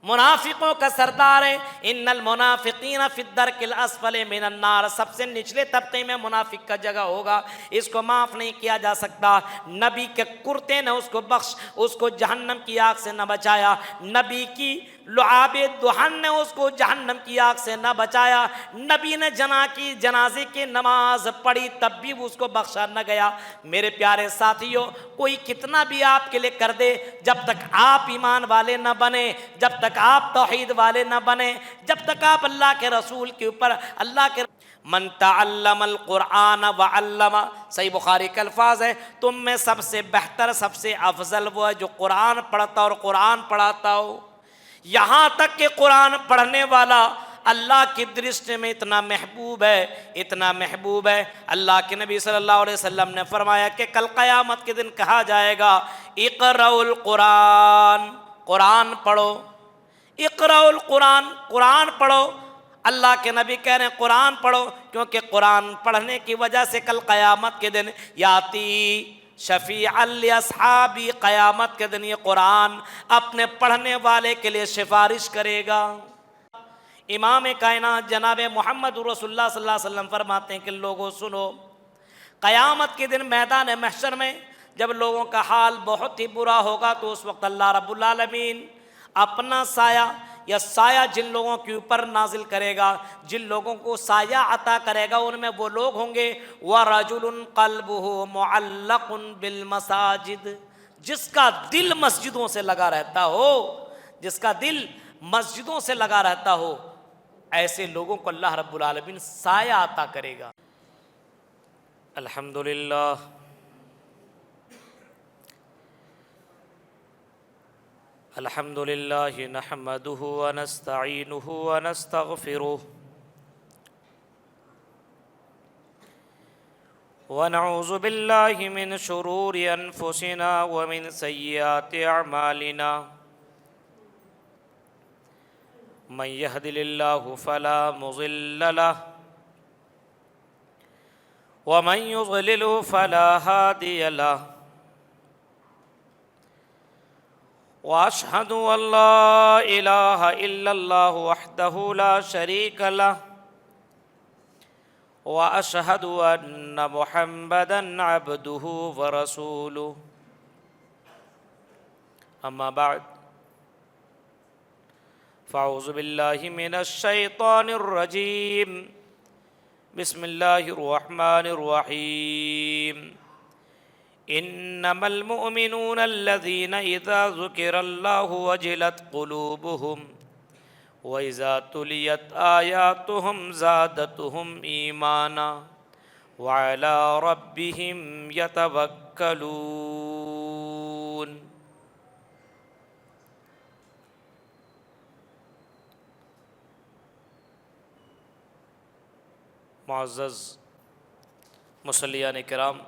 منافقوں کا سردار ہے۔ ان المنافقین فی الدرک الاسفل من النار، سب سے نچلے طبقے میں منافق کا جگہ ہوگا، اس کو معاف نہیں کیا جا سکتا۔ نبی کے کرتے نے اس کو بخش، اس کو جہنم کی آگ سے نہ بچایا، نبی کی لعاب دہن نے اس کو جہنم کی آگ سے نہ بچایا، نبی نے جنازے کی نماز پڑھی تب بھی اس کو بخشا نہ گیا۔ میرے پیارے ساتھیوں، کوئی کتنا بھی آپ کے لیے کر دے، جب تک آپ ایمان والے نہ بنے، جب تک آپ توحید والے نہ بنے، جب تک آپ اللہ کے رسول کے اوپر اللہ کے من تعلم القرآن وعلم، صحیح بخاری کے الفاظ ہے، تم میں سب سے بہتر، سب سے افضل وہ ہے جو قرآن پڑھتا اور قرآن پڑھاتا ہو۔ یہاں تک کہ قرآن پڑھنے والا اللہ کی درشٹی میں اتنا محبوب ہے، اتنا محبوب ہے، اللہ کے نبی صلی اللہ علیہ وسلم نے فرمایا کہ کل قیامت کے دن کہا جائے گا اقرؤ القرآن، قرآن پڑھو، اقرؤ القرآن، قرآن پڑھو۔ اللہ کے نبی کہہ رہے ہیں قرآن پڑھو، کیونکہ قرآن پڑھنے کی وجہ سے کل قیامت کے دن یاتی شفیعا لاصحابی، قیامت کے دن یہ قرآن اپنے پڑھنے والے کے لیے سفارش کرے گا۔ امام کائنات جناب محمد رسول اللہ صلی اللہ علیہ وسلم فرماتے ہیں کہ لوگوں سنو، قیامت کے دن میدان محشر میں جب لوگوں کا حال بہت ہی برا ہوگا تو اس وقت اللہ رب العالمین اپنا سایہ یا سایہ جن لوگوں کے اوپر نازل کرے گا، جن لوگوں کو سایہ عطا کرے گا، ان میں وہ لوگ ہوں گے وَرَجُلٌ قَلْبُهُ مُعَلَّقٌ بِالْمَسَاجِدِ، جس کا دل مسجدوں سے لگا رہتا ہو، جس کا دل مسجدوں سے لگا رہتا ہو، ایسے لوگوں کو اللہ رب العالمین سایہ عطا کرے گا۔ الحمدللہ الحمدللہ نحمدہ ونستعینہ ونستغفرہ ونعوذ باللہ من شرور انفسنا ومن سیئات اعمالنا، من يهد الله فلا مضل له ومن يضلله فلا هادي له، واشهد ان لا اله الا الله وحده لا شريك له، واشهد ان محمدا عبده ورسوله، اما بعد فاعوذ باللہ من الشیطان الرجیم، بسم اللہ الرحمن الرحیم، انما المؤمنون الذین اذا ذکر اللہ وجلت قلوبهم واذا تلیت آیاتهم زادتهم ایمانا وعلی ربهم یتوکلون۔ معزز مصلیان کرام،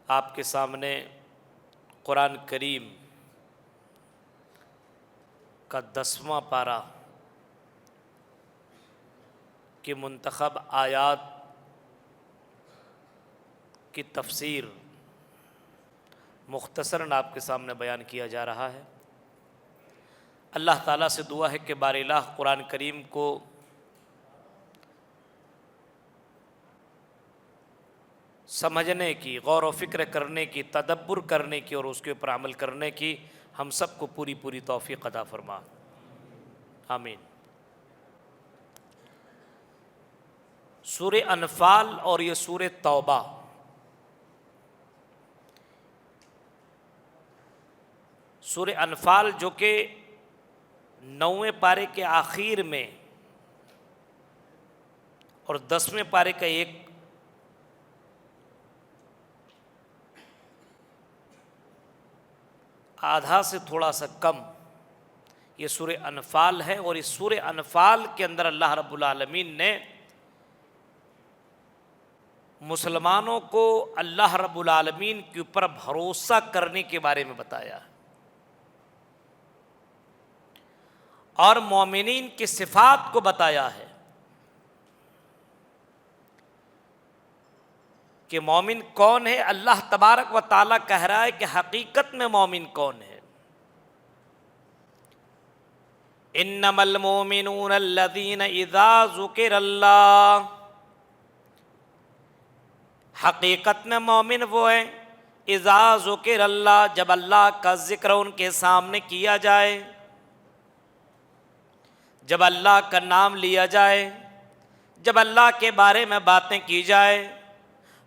آپ کے سامنے قرآن کریم کا 10واں پارہ کی منتخب آیات کی تفسیر مختصراً آپ کے سامنے بیان کیا جا رہا ہے۔ اللہ تعالیٰ سے دعا ہے کہ بار الہ قرآن کریم کو سمجھنے کی، غور و فکر کرنے کی، تدبر کرنے کی اور اس کے اوپر عمل کرنے کی ہم سب کو پوری پوری توفیق عطا فرما، آمین۔ سورہ انفال اور یہ سورہ توبہ، سورہ انفال جو کہ 9ویں پارے کے آخر میں اور 10ویں پارے کا ایک آدھا سے تھوڑا سا کم یہ سورہ انفال ہے، اور اس سورہ انفال کے اندر اللہ رب العالمین نے مسلمانوں کو اللہ رب العالمین کے اوپر بھروسہ کرنے کے بارے میں بتایا اور مومنین کی صفات کو بتایا ہے کہ مومن کون ہے۔ اللہ تبارک و تعالیٰ کہہ رہا ہے کہ حقیقت میں مومن کون ہے۔ انما المؤمنون الذین اذا ذکر اللہ، حقیقت میں مومن وہ ہیں اذا ذکر اللہ، جب اللہ کا ذکر ان کے سامنے کیا جائے، جب اللہ کا نام لیا جائے، جب اللہ کے بارے میں باتیں کی جائے،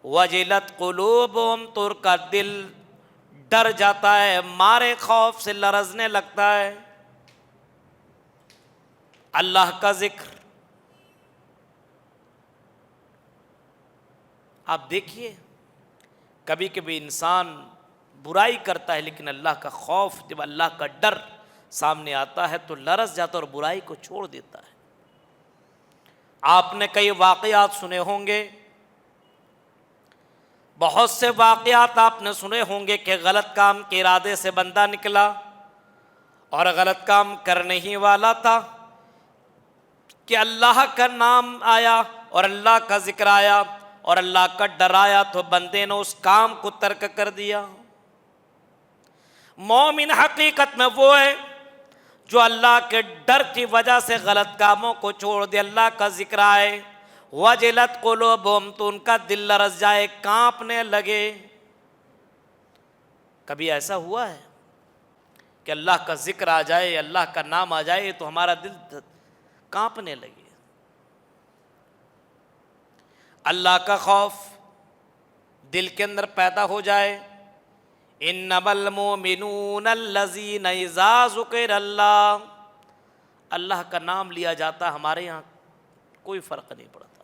وجلت قلوبہم، تو ان کا دل ڈر جاتا ہے، مارے خوف سے لرزنے لگتا ہے۔ اللہ کا ذکر، آپ دیکھیے کبھی کبھی انسان برائی کرتا ہے، لیکن اللہ کا خوف، جب اللہ کا ڈر سامنے آتا ہے تو لرز جاتا ہے اور برائی کو چھوڑ دیتا ہے۔ آپ نے کئی واقعات سنے ہوں گے، بہت سے واقعات آپ نے سنے ہوں گے کہ غلط کام کے ارادے سے بندہ نکلا اور غلط کام کرنے ہی والا تھا کہ اللہ کا نام آیا اور اللہ کا ذکر آیا اور اللہ کا ڈر آیا تو بندے نے اس کام کو ترک کر دیا۔ مومن حقیقت میں وہ ہے جو اللہ کے ڈر کی وجہ سے غلط کاموں کو چھوڑ دے، اللہ کا ذکر آئے، وجلت قلوبہم، تو ان کا دل لرز جائے، کانپنے لگے۔ کبھی ایسا ہوا ہے کہ اللہ کا ذکر آ جائے، اللہ کا نام آ جائے تو ہمارا دل کانپنے لگے؟ اللہ کا خوف دل کے اندر پیدا ہو جائے۔ انما المؤمنون الذین اذا ذکر اللہ، اللہ کا نام لیا جاتا، ہمارے یہاں کوئی فرق نہیں پڑتا،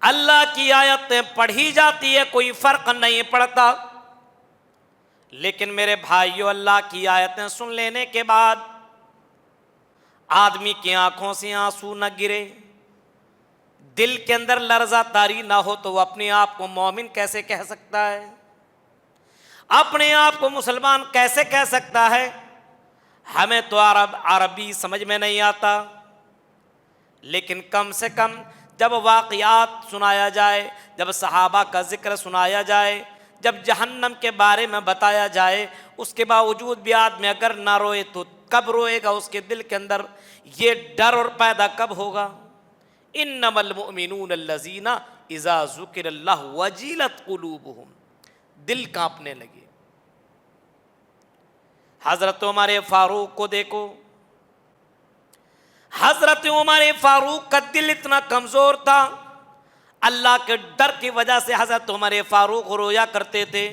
اللہ کی آیتیں پڑھی جاتی ہے، کوئی فرق نہیں پڑتا، لیکن میرے بھائیو، اللہ کی آیتیں سن لینے کے بعد آدمی کی آنکھوں سے آنسو نہ گرے، دل کے اندر لرزہ طاری نہ ہو، تو وہ اپنے آپ کو مومن کیسے کہہ سکتا ہے؟ اپنے آپ کو مسلمان کیسے کہہ سکتا ہے؟ ہمیں تو عربی سمجھ میں نہیں آتا، لیکن کم سے کم جب واقعات سنایا جائے، جب صحابہ کا ذکر سنایا جائے، جب جہنم کے بارے میں بتایا جائے، اس کے باوجود بھی آدمی اگر نہ روئے تو کب روئے گا؟ اس کے دل کے اندر یہ ڈر اور پیدا کب ہوگا؟ انما المؤمنون الذین اذا ذکر اللہ وجلت قلوبہم، دل کانپنے لگے۔ حضرت عمر فاروق کو دیکھو، حضرت عمر فاروق کا دل اتنا کمزور تھا، اللہ کے ڈر کی وجہ سے حضرت عمر فاروق رویا کرتے تھے،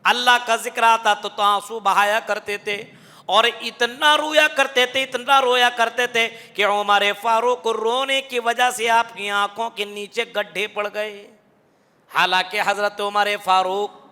اللہ کا ذکر آتا تو آنسو بہایا کرتے تھے، اور اتنا رویا کرتے تھے، اتنا رویا کرتے تھے کہ عمر فاروق رونے کی وجہ سے آپ کی آنکھوں کے نیچے گڈھے پڑ گئے۔ حالانکہ حضرت عمر فاروق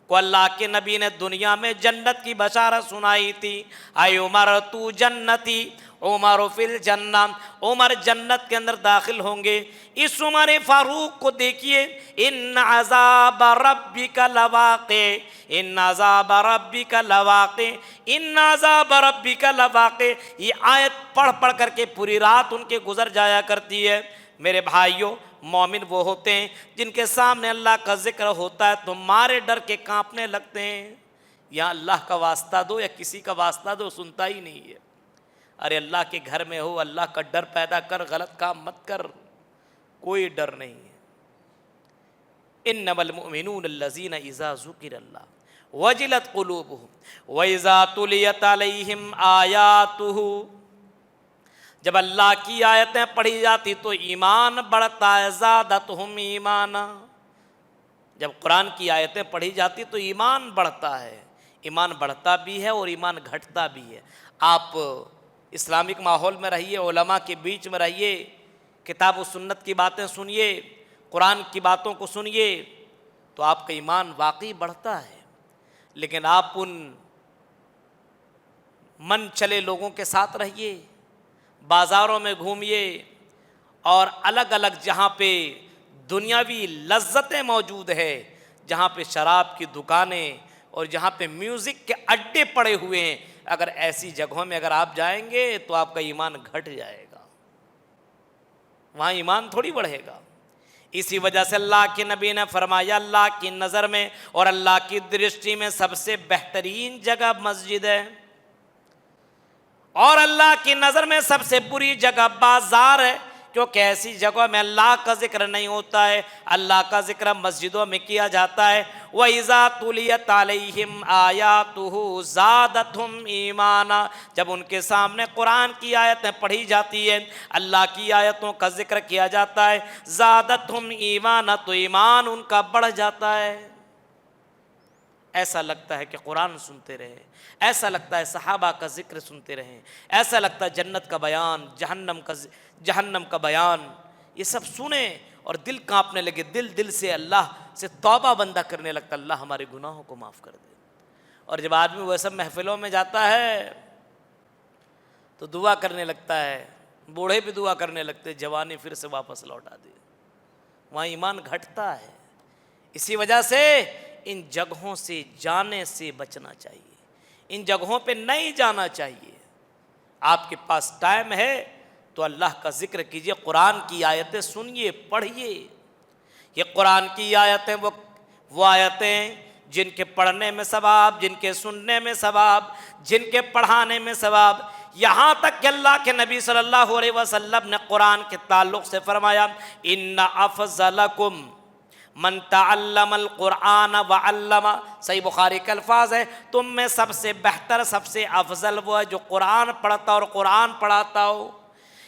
کو اللہ کے نبی نے دنیا میں جنت کی بشارت سنائی تھی، اے عمر تو جنتی، عمر فی الجنہ، عمر جنت کے اندر داخل ہوں گے۔ اس عمر فاروق کو دیکھیے، ان عذاب ربک لواقع، ان عذاب ربک لواقع، ان عذاب ربک لواقع، یہ آیت پڑھ پڑھ کر کے پوری رات ان کے گزر جایا کرتی ہے۔ میرے بھائیوں، مومن وہ ہوتے ہیں جن کے سامنے اللہ کا ذکر ہوتا ہے تو مارے ڈر کے کانپنے لگتے ہیں۔ یا اللہ کا واسطہ دو یا کسی کا واسطہ دو، سنتا ہی نہیں ہے۔ ارے اللہ کے گھر میں ہو، اللہ کا ڈر پیدا کر، غلط کام مت کر، کوئی ڈر نہیں ہے۔ انما المؤمنون الذین اذا ذکر اللہ وجلت قلوبہم واذا تلیت علیہم آیاتہ، جب اللہ کی آیتیں پڑھی جاتی تو ایمان بڑھتا ہے، زادتہم ایمانا، جب قرآن کی آیتیں پڑھی جاتی تو ایمان بڑھتا ہے، ایمان بڑھتا بھی ہے اور ایمان گھٹتا بھی ہے۔ آپ اسلامک ماحول میں رہیے، علماء کے بیچ میں رہیے، کتاب و سنت کی باتیں سنیے، قرآن کی باتوں کو سنیے، تو آپ کا ایمان واقعی بڑھتا ہے۔ لیکن آپ ان من چلے لوگوں کے ساتھ رہیے، بازاروں میں گھومیے، اور الگ الگ جہاں پہ دنیاوی لذتیں موجود ہے، جہاں پہ شراب کی دکانیں اور جہاں پہ میوزک کے اڈے پڑے ہوئے ہیں، اگر ایسی جگہوں میں اگر آپ جائیں گے تو آپ کا ایمان گھٹ جائے گا، وہاں ایمان تھوڑی بڑھے گا۔ اسی وجہ سے اللہ کے نبی نے فرمایا، اللہ کی نظر میں اور اللہ کی درشٹی میں سب سے بہترین جگہ مسجد ہے، اور اللہ کی نظر میں سب سے بری جگہ بازار ہے، کیونکہ ایسی جگہ میں اللہ کا ذکر نہیں ہوتا ہے۔ اللہ کا ذکر مسجدوں میں کیا جاتا ہے۔ وَإِذَا تُلِيَتْ عَلَيْهِمْ آيَاتُهُ زَادَتْهُمْ ایمانا، جب ان کے سامنے قرآن کی آیتیں پڑھی جاتی ہیں، اللہ کی آیتوں کا ذکر کیا جاتا ہے، زَادَتْهُمْ ایمانا، تو ایمان ان کا بڑھ جاتا ہے۔ ایسا لگتا ہے کہ قرآن سنتے رہے، ایسا لگتا ہے صحابہ کا ذکر سنتے رہیں، ایسا لگتا ہے جنت کا بیان، جہنم کا بیان، یہ سب سنیں اور دل کانپنے لگے، دل سے اللہ سے توبہ بندہ کرنے لگتا، اللہ ہمارے گناہوں کو معاف کر دے۔ اور جب آدمی وہ سب محفلوں میں جاتا ہے تو دعا کرنے لگتا ہے، بوڑھے بھی دعا کرنے لگتے، جوانی پھر سے واپس لوٹا دے، وہاں ایمان گھٹتا ہے۔ اسی وجہ سے ان جگہوں سے جانے سے بچنا چاہیے، ان جگہوں پہ نہیں جانا چاہیے۔ آپ کے پاس ٹائم ہے تو اللہ کا ذکر کیجئے، قرآن کی آیتیں سنیے، پڑھیے۔ یہ قرآن کی آیتیں وہ آیتیں جن کے پڑھنے میں ثواب، جن کے سننے میں ثواب، جن کے پڑھانے میں ثواب، یہاں تک کہ اللہ کے نبی صلی اللہ علیہ وسلم نے قرآن کے تعلق سے فرمایا، ان افضلکم من تعلم القرآن وعلم، صحیح بخاری کے الفاظ ہے، تم میں سب سے بہتر، سب سے افضل وہ ہے جو قرآن پڑھتا اور قرآن پڑھاتا ہو۔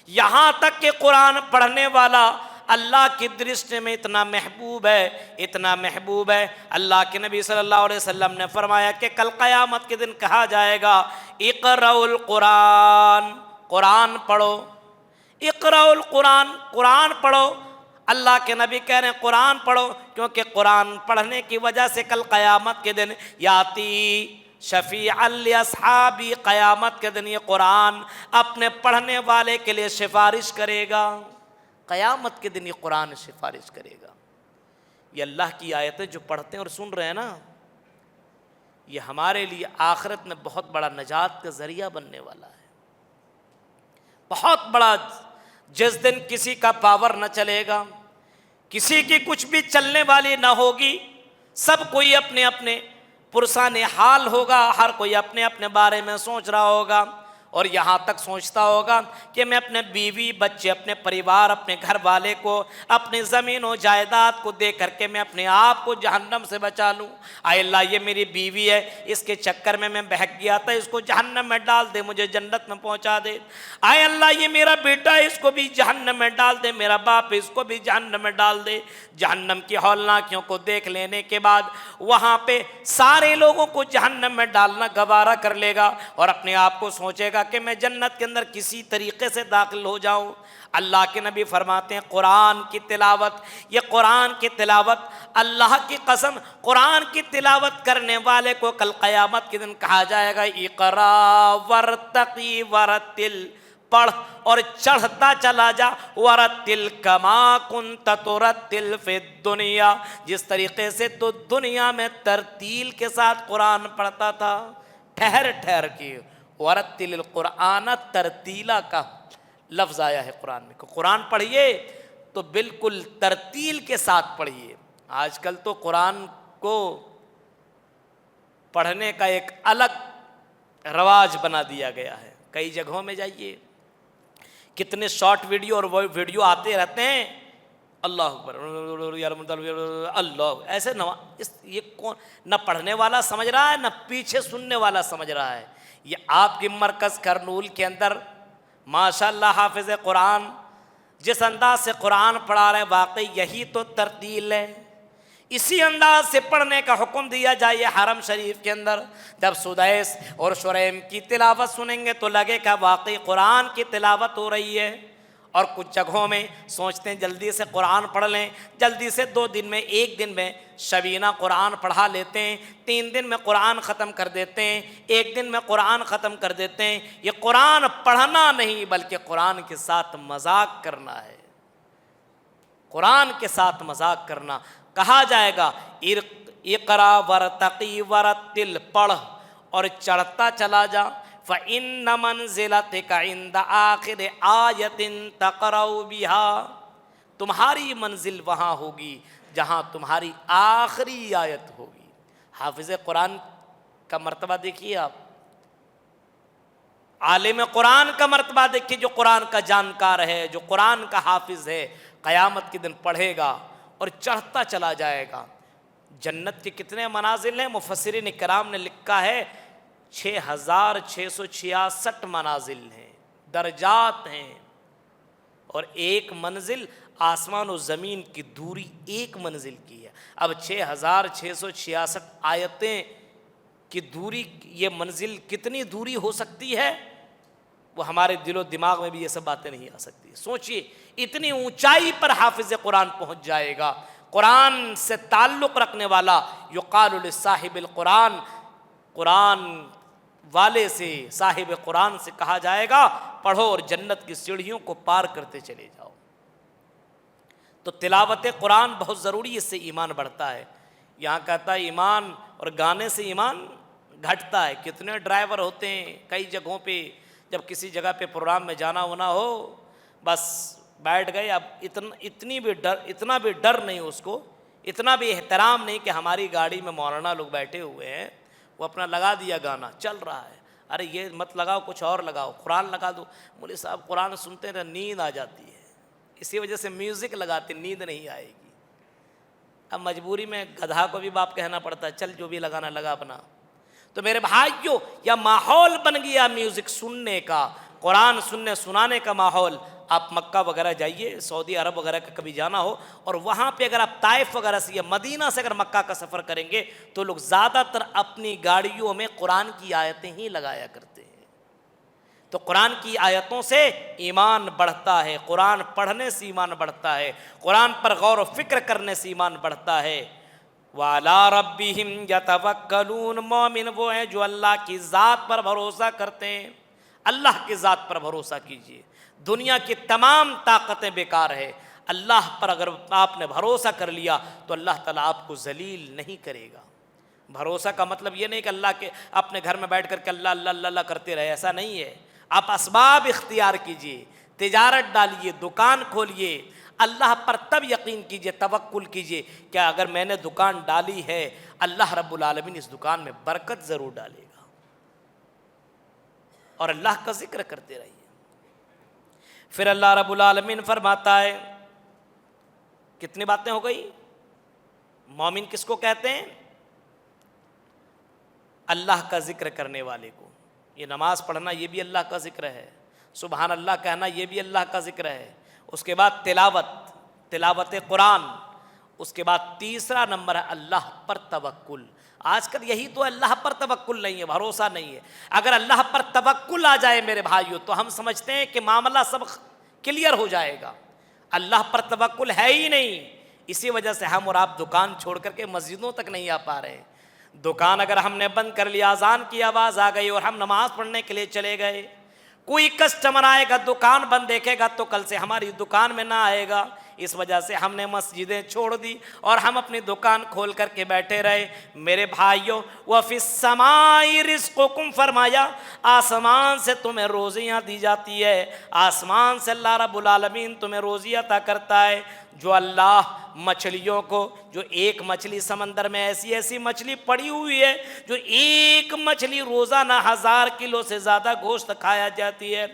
یہاں تک کہ قرآن پڑھنے والا اللہ کی درشٹی میں اتنا محبوب ہے، اتنا محبوب ہے، اللہ کے نبی صلی اللہ علیہ وسلم نے فرمایا کہ کل قیامت کے دن کہا جائے گا اقرؤ القرآن، قرآن پڑھو، اقرؤ القرآن، قرآن پڑھو۔ اللہ کے نبی کہہ رہے ہیں قرآن پڑھو، کیونکہ قرآن پڑھنے کی وجہ سے کل قیامت کے دن یاتی شفیعا لاصحابی، قیامت کے دن یہ قرآن اپنے پڑھنے والے کے لیے سفارش کرے گا، قیامت کے دن یہ قرآن سفارش کرے گا۔ یہ اللہ کی آیتیں جو پڑھتے ہیں اور سن رہے ہیں نا، یہ ہمارے لیے آخرت میں بہت بڑا نجات کا ذریعہ بننے والا ہے، بہت بڑا۔ جس دن کسی کا پاور نہ چلے گا، کسی کی کچھ بھی چلنے والی نہ ہوگی، سب کوئی اپنے اپنے پرسان حال ہوگا، ہر کوئی اپنے اپنے بارے میں سوچ رہا ہوگا، اور یہاں تک سوچتا ہوگا کہ میں اپنے بیوی بچے، اپنے پریوار، اپنے گھر والے کو، اپنی زمین و جائیداد کو دے کر کے میں اپنے آپ کو جہنم سے بچا لوں۔ اے اللہ، یہ میری بیوی ہے، اس کے چکر میں بہک گیا تھا، اس کو جہنم میں ڈال دے، مجھے جنت میں پہنچا دے۔ اے اللہ، یہ میرا بیٹا ہے، اس کو بھی جہنم میں ڈال دے، میرا باپ ہے، اس کو بھی جہنم میں ڈال دے۔ جہنم کی ہولناکیوں کو دیکھ لینے کے بعد وہاں پہ سارے لوگوں کو جہنم میں ڈالنا گوارا کر لے گا، اور اپنے آپ کو سوچے گا کہ میں جنت کے اندر کسی طریقے سے داخل ہو جاؤں۔ اللہ کے نبی فرماتے ہیں قرآن کی تلاوت، یہ قرآن کی تلاوت، اللہ کی قسم، قرآن کی تلاوت کرنے والے کو کل قیامت کے دن کہا جائے گا اقرا ورتقی ورتل، پڑھ اور چڑھتا چلا جا، ورتل کما کنت ترتل فی الدنیا، جس طریقے سے تو دنیا میں ترتیل کے ساتھ قرآن پڑھتا تھا، ٹھہر ٹھہر کے۔ ورتل القرآن ترتیلا کا لفظ آیا ہے قرآن میں، کہ قرآن پڑھیے تو بالکل ترتیل کے ساتھ پڑھیے۔ آج کل تو قرآن کو پڑھنے کا ایک الگ رواج بنا دیا گیا ہے، کئی جگہوں میں جائیے کتنے شارٹ ویڈیو اور ویڈیو آتے رہتے ہیں، اللہ اکبر اللہ، ایسے یہ کون نہ پڑھنے والا سمجھ رہا ہے نہ پیچھے سننے والا سمجھ رہا ہے۔ یہ آپ کی مرکز کرنول کے اندر ماشاءاللہ حافظ قرآن جس انداز سے قرآن پڑھا رہے ہیں، واقعی یہی تو ترتیل ہے، اسی انداز سے پڑھنے کا حکم دیا جائے حرم شریف کے اندر۔ جب سدیس اور شریم کی تلاوت سنیں گے تو لگے کہ واقعی قرآن کی تلاوت ہو رہی ہے۔ اور کچھ جگہوں میں سوچتے ہیں جلدی سے قرآن پڑھ لیں، جلدی سے 2 دن میں 1 دن میں شبینہ قرآن پڑھا لیتے ہیں، 3 دن میں قرآن ختم کر دیتے ہیں، 1 دن میں قرآن ختم کر دیتے ہیں۔ یہ قرآن پڑھنا نہیں بلکہ قرآن کے ساتھ مذاق کرنا ہے، قرآن کے ساتھ مذاق کرنا۔ کہا جائے گا اقرا ورتقی ورتل، پڑھ اور چڑھتا چلا جا، فَإِنَّ مَنزِلَتِكَ عِنْدَ آخِرِ آیَةٍ تَقْرَؤُ بِهَا، تمہاری منزل وہاں ہوگی جہاں تمہاری آخری آیت ہوگی۔ حافظ قرآن کا مرتبہ دیکھیے آپ، عالم قرآن کا مرتبہ دیکھیے، جو قرآن کا جانکار ہے، جو قرآن کا حافظ ہے، قیامت کے دن پڑھے گا اور چڑھتا چلا جائے گا۔ جنت کے کتنے منازل ہیں؟ مفسرین کرام نے لکھا ہے 6666 منازل ہیں، درجات ہیں، اور ایک منزل آسمان و زمین کی دوری ایک منزل کی ہے۔ اب 6666 آیتیں کی دوری، یہ منزل کتنی دوری ہو سکتی ہے؟ وہ ہمارے دل و دماغ میں بھی یہ سب باتیں نہیں آ سکتی۔ سوچئے اتنی اونچائی پر حافظ قرآن پہنچ جائے گا، قرآن سے تعلق رکھنے والا، یقال لصاحب القرآن، قرآن والے سے، صاحب قرآن سے کہا جائے گا پڑھو اور جنت کی سیڑھیوں کو پار کرتے چلے جاؤ۔ تو تلاوت قرآن بہت ضروری، اس سے ایمان بڑھتا ہے۔ یہاں کہتا ہے ایمان اور گانے سے ایمان گھٹتا ہے۔ کتنے ڈرائیور ہوتے ہیں کئی جگہوں پہ، جب کسی جگہ پہ پروگرام میں جانا ہونا ہو، بس بیٹھ گئے، اب اتنا بھی ڈر نہیں اس کو، اتنا بھی احترام نہیں کہ ہماری گاڑی میں مولانا لوگ بیٹھے ہوئے ہیں، وہ اپنا لگا دیا گانا چل رہا ہے، ارے یہ مت لگاؤ، کچھ اور لگاؤ، قرآن لگا دو۔ مولوی صاحب قرآن سنتے رہے نیند آ جاتی ہے، اسی وجہ سے میوزک لگاتے، نیند نہیں آئے گی۔ اب مجبوری میں گدھا کو بھی باپ کہنا پڑتا ہے چل جو بھی لگانا لگا اپنا۔ تو میرے بھائیو، یا ماحول بن گیا میوزک سننے کا، قرآن سننے سنانے کا ماحول۔ آپ مکہ وغیرہ جائیے، سعودی عرب وغیرہ کا کبھی جانا ہو، اور وہاں پہ اگر آپ طائف وغیرہ سے یا مدینہ سے اگر مکہ کا سفر کریں گے تو لوگ زیادہ تر اپنی گاڑیوں میں قرآن کی آیتیں ہی لگایا کرتے ہیں۔ تو قرآن کی آیتوں سے ایمان بڑھتا ہے، قرآن پڑھنے سے ایمان بڑھتا ہے، قرآن پر غور و فکر کرنے سے ایمان بڑھتا ہے۔ وَعَلَىٰ رَبِّهِمْ يَتَوَكَّلُونَ، مومن وہ ہیں جو اللہ کی ذات پر بھروسہ کرتے ہیں۔ اللہ کی ذات پر بھروسہ کیجئے، دنیا کی تمام طاقتیں بیکار ہے، اللہ پر اگر آپ نے بھروسہ کر لیا تو اللہ تعالیٰ آپ کو ذلیل نہیں کرے گا۔ بھروسہ کا مطلب یہ نہیں کہ اللہ کے اپنے گھر میں بیٹھ کر کے اللہ اللہ اللہ اللہ کرتے رہے، ایسا نہیں ہے۔ آپ اسباب اختیار کیجئے، تجارت ڈالیے، دکان کھولیے، اللہ پر تب یقین کیجئے، توکل کیجئے کہ اگر میں نے دکان ڈالی ہے اللہ رب العالمین اس دکان میں برکت ضرور ڈالے گا، اور اللہ کا ذکر کرتے رہیے۔ پھر اللہ رب العالمین فرماتا ہے، کتنی باتیں ہو گئی؟ مومن کس کو کہتے ہیں؟ اللہ کا ذکر کرنے والے کو۔ یہ نماز پڑھنا یہ بھی اللہ کا ذکر ہے، سبحان اللہ کہنا یہ بھی اللہ کا ذکر ہے۔ اس کے بعد تلاوت قرآن، اس کے بعد تیسرا نمبر ہے اللہ پر توکل۔ آج کل یہی تو اللہ پر توکل نہیں ہے، بھروسہ نہیں ہے۔ اگر اللہ پر توکل آ جائے میرے بھائیو تو ہم سمجھتے ہیں کہ معاملہ سب کلیئر ہو جائے گا۔ اللہ پر توکل ہے ہی نہیں، اسی وجہ سے ہم اور آپ دکان چھوڑ کر کے مسجدوں تک نہیں آ پا رہے۔ دکان اگر ہم نے بند کر لیا، اذان کی آواز آ گئی اور ہم نماز پڑھنے کے لیے چلے گئے، کوئی کسٹمر آئے گا دکان بند دیکھے گا تو کل سے ہماری دکان میں نہ آئے گا۔ اس وجہ سے ہم نے مسجدیں چھوڑ دی اور ہم اپنی دکان کھول کر کے بیٹھے رہے۔ میرے بھائیوں، وَفِي السَّمَاءِ رِزْقُكُمْ، فرمایا آسمان سے تمہیں روزیاں دی جاتی ہے، آسمان سے اللہ رب العالمین تمہیں روزی عطا کرتا ہے۔ جو اللہ مچھلیوں کو، جو ایک مچھلی سمندر میں ایسی مچھلی پڑی ہوئی ہے جو ایک مچھلی روزانہ 1000 کلو سے زیادہ گوشت کھایا جاتی ہے،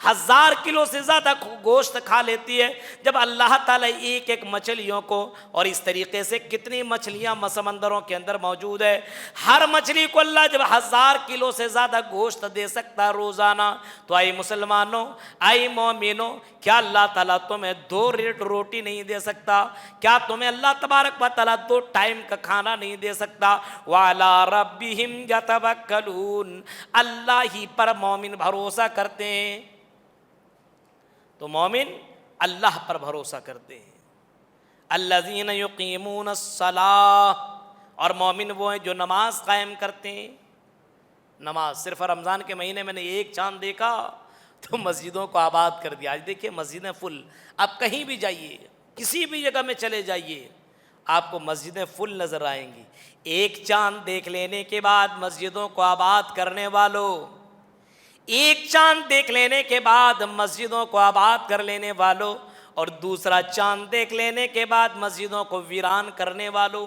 1000 کلو سے زیادہ گوشت کھا لیتی ہے۔ جب اللہ تعالیٰ ایک مچھلیوں کو، اور اس طریقے سے کتنی مچھلیاں سمندروں کے اندر موجود ہے، ہر مچھلی کو اللہ جب 1000 کلو سے زیادہ گوشت دے سکتا ہے روزانہ، تو اے مسلمانوں، اے مومنوں، کیا اللہ تعالیٰ تمہیں 2 روٹی نہیں دے سکتا؟ کیا تمہیں اللہ تبارک و تعالیٰ 2 ٹائم کا کھانا نہیں دے سکتا؟ وَعَلَىٰ رَبِّهِمْ يَتَوَكَّلُونَ، اللہ ہی پر مومن بھروسہ کرتے ہیں۔ تو مومن اللہ پر بھروسہ کرتے ہیں۔ الَّذِينَ يُقِيمُونَ الصَّلَاةَ، اور مومن وہ ہیں جو نماز قائم کرتے ہیں۔ نماز صرف رمضان کے مہینے میں نے ایک چاند دیکھا تو مسجدوں کو آباد کر دیا۔ آج دیکھیے مسجدیں فل، آپ کہیں بھی جائیے، کسی بھی جگہ میں چلے جائیے، آپ کو مسجدیں فل نظر آئیں گی۔ ایک چاند دیکھ لینے کے بعد مسجدوں کو آباد کرنے والوں، ایک چاند دیکھ لینے کے بعد مسجدوں کو آباد کر لینے والوں، اور دوسرا چاند دیکھ لینے کے بعد مسجدوں کو ویران کرنے والوں،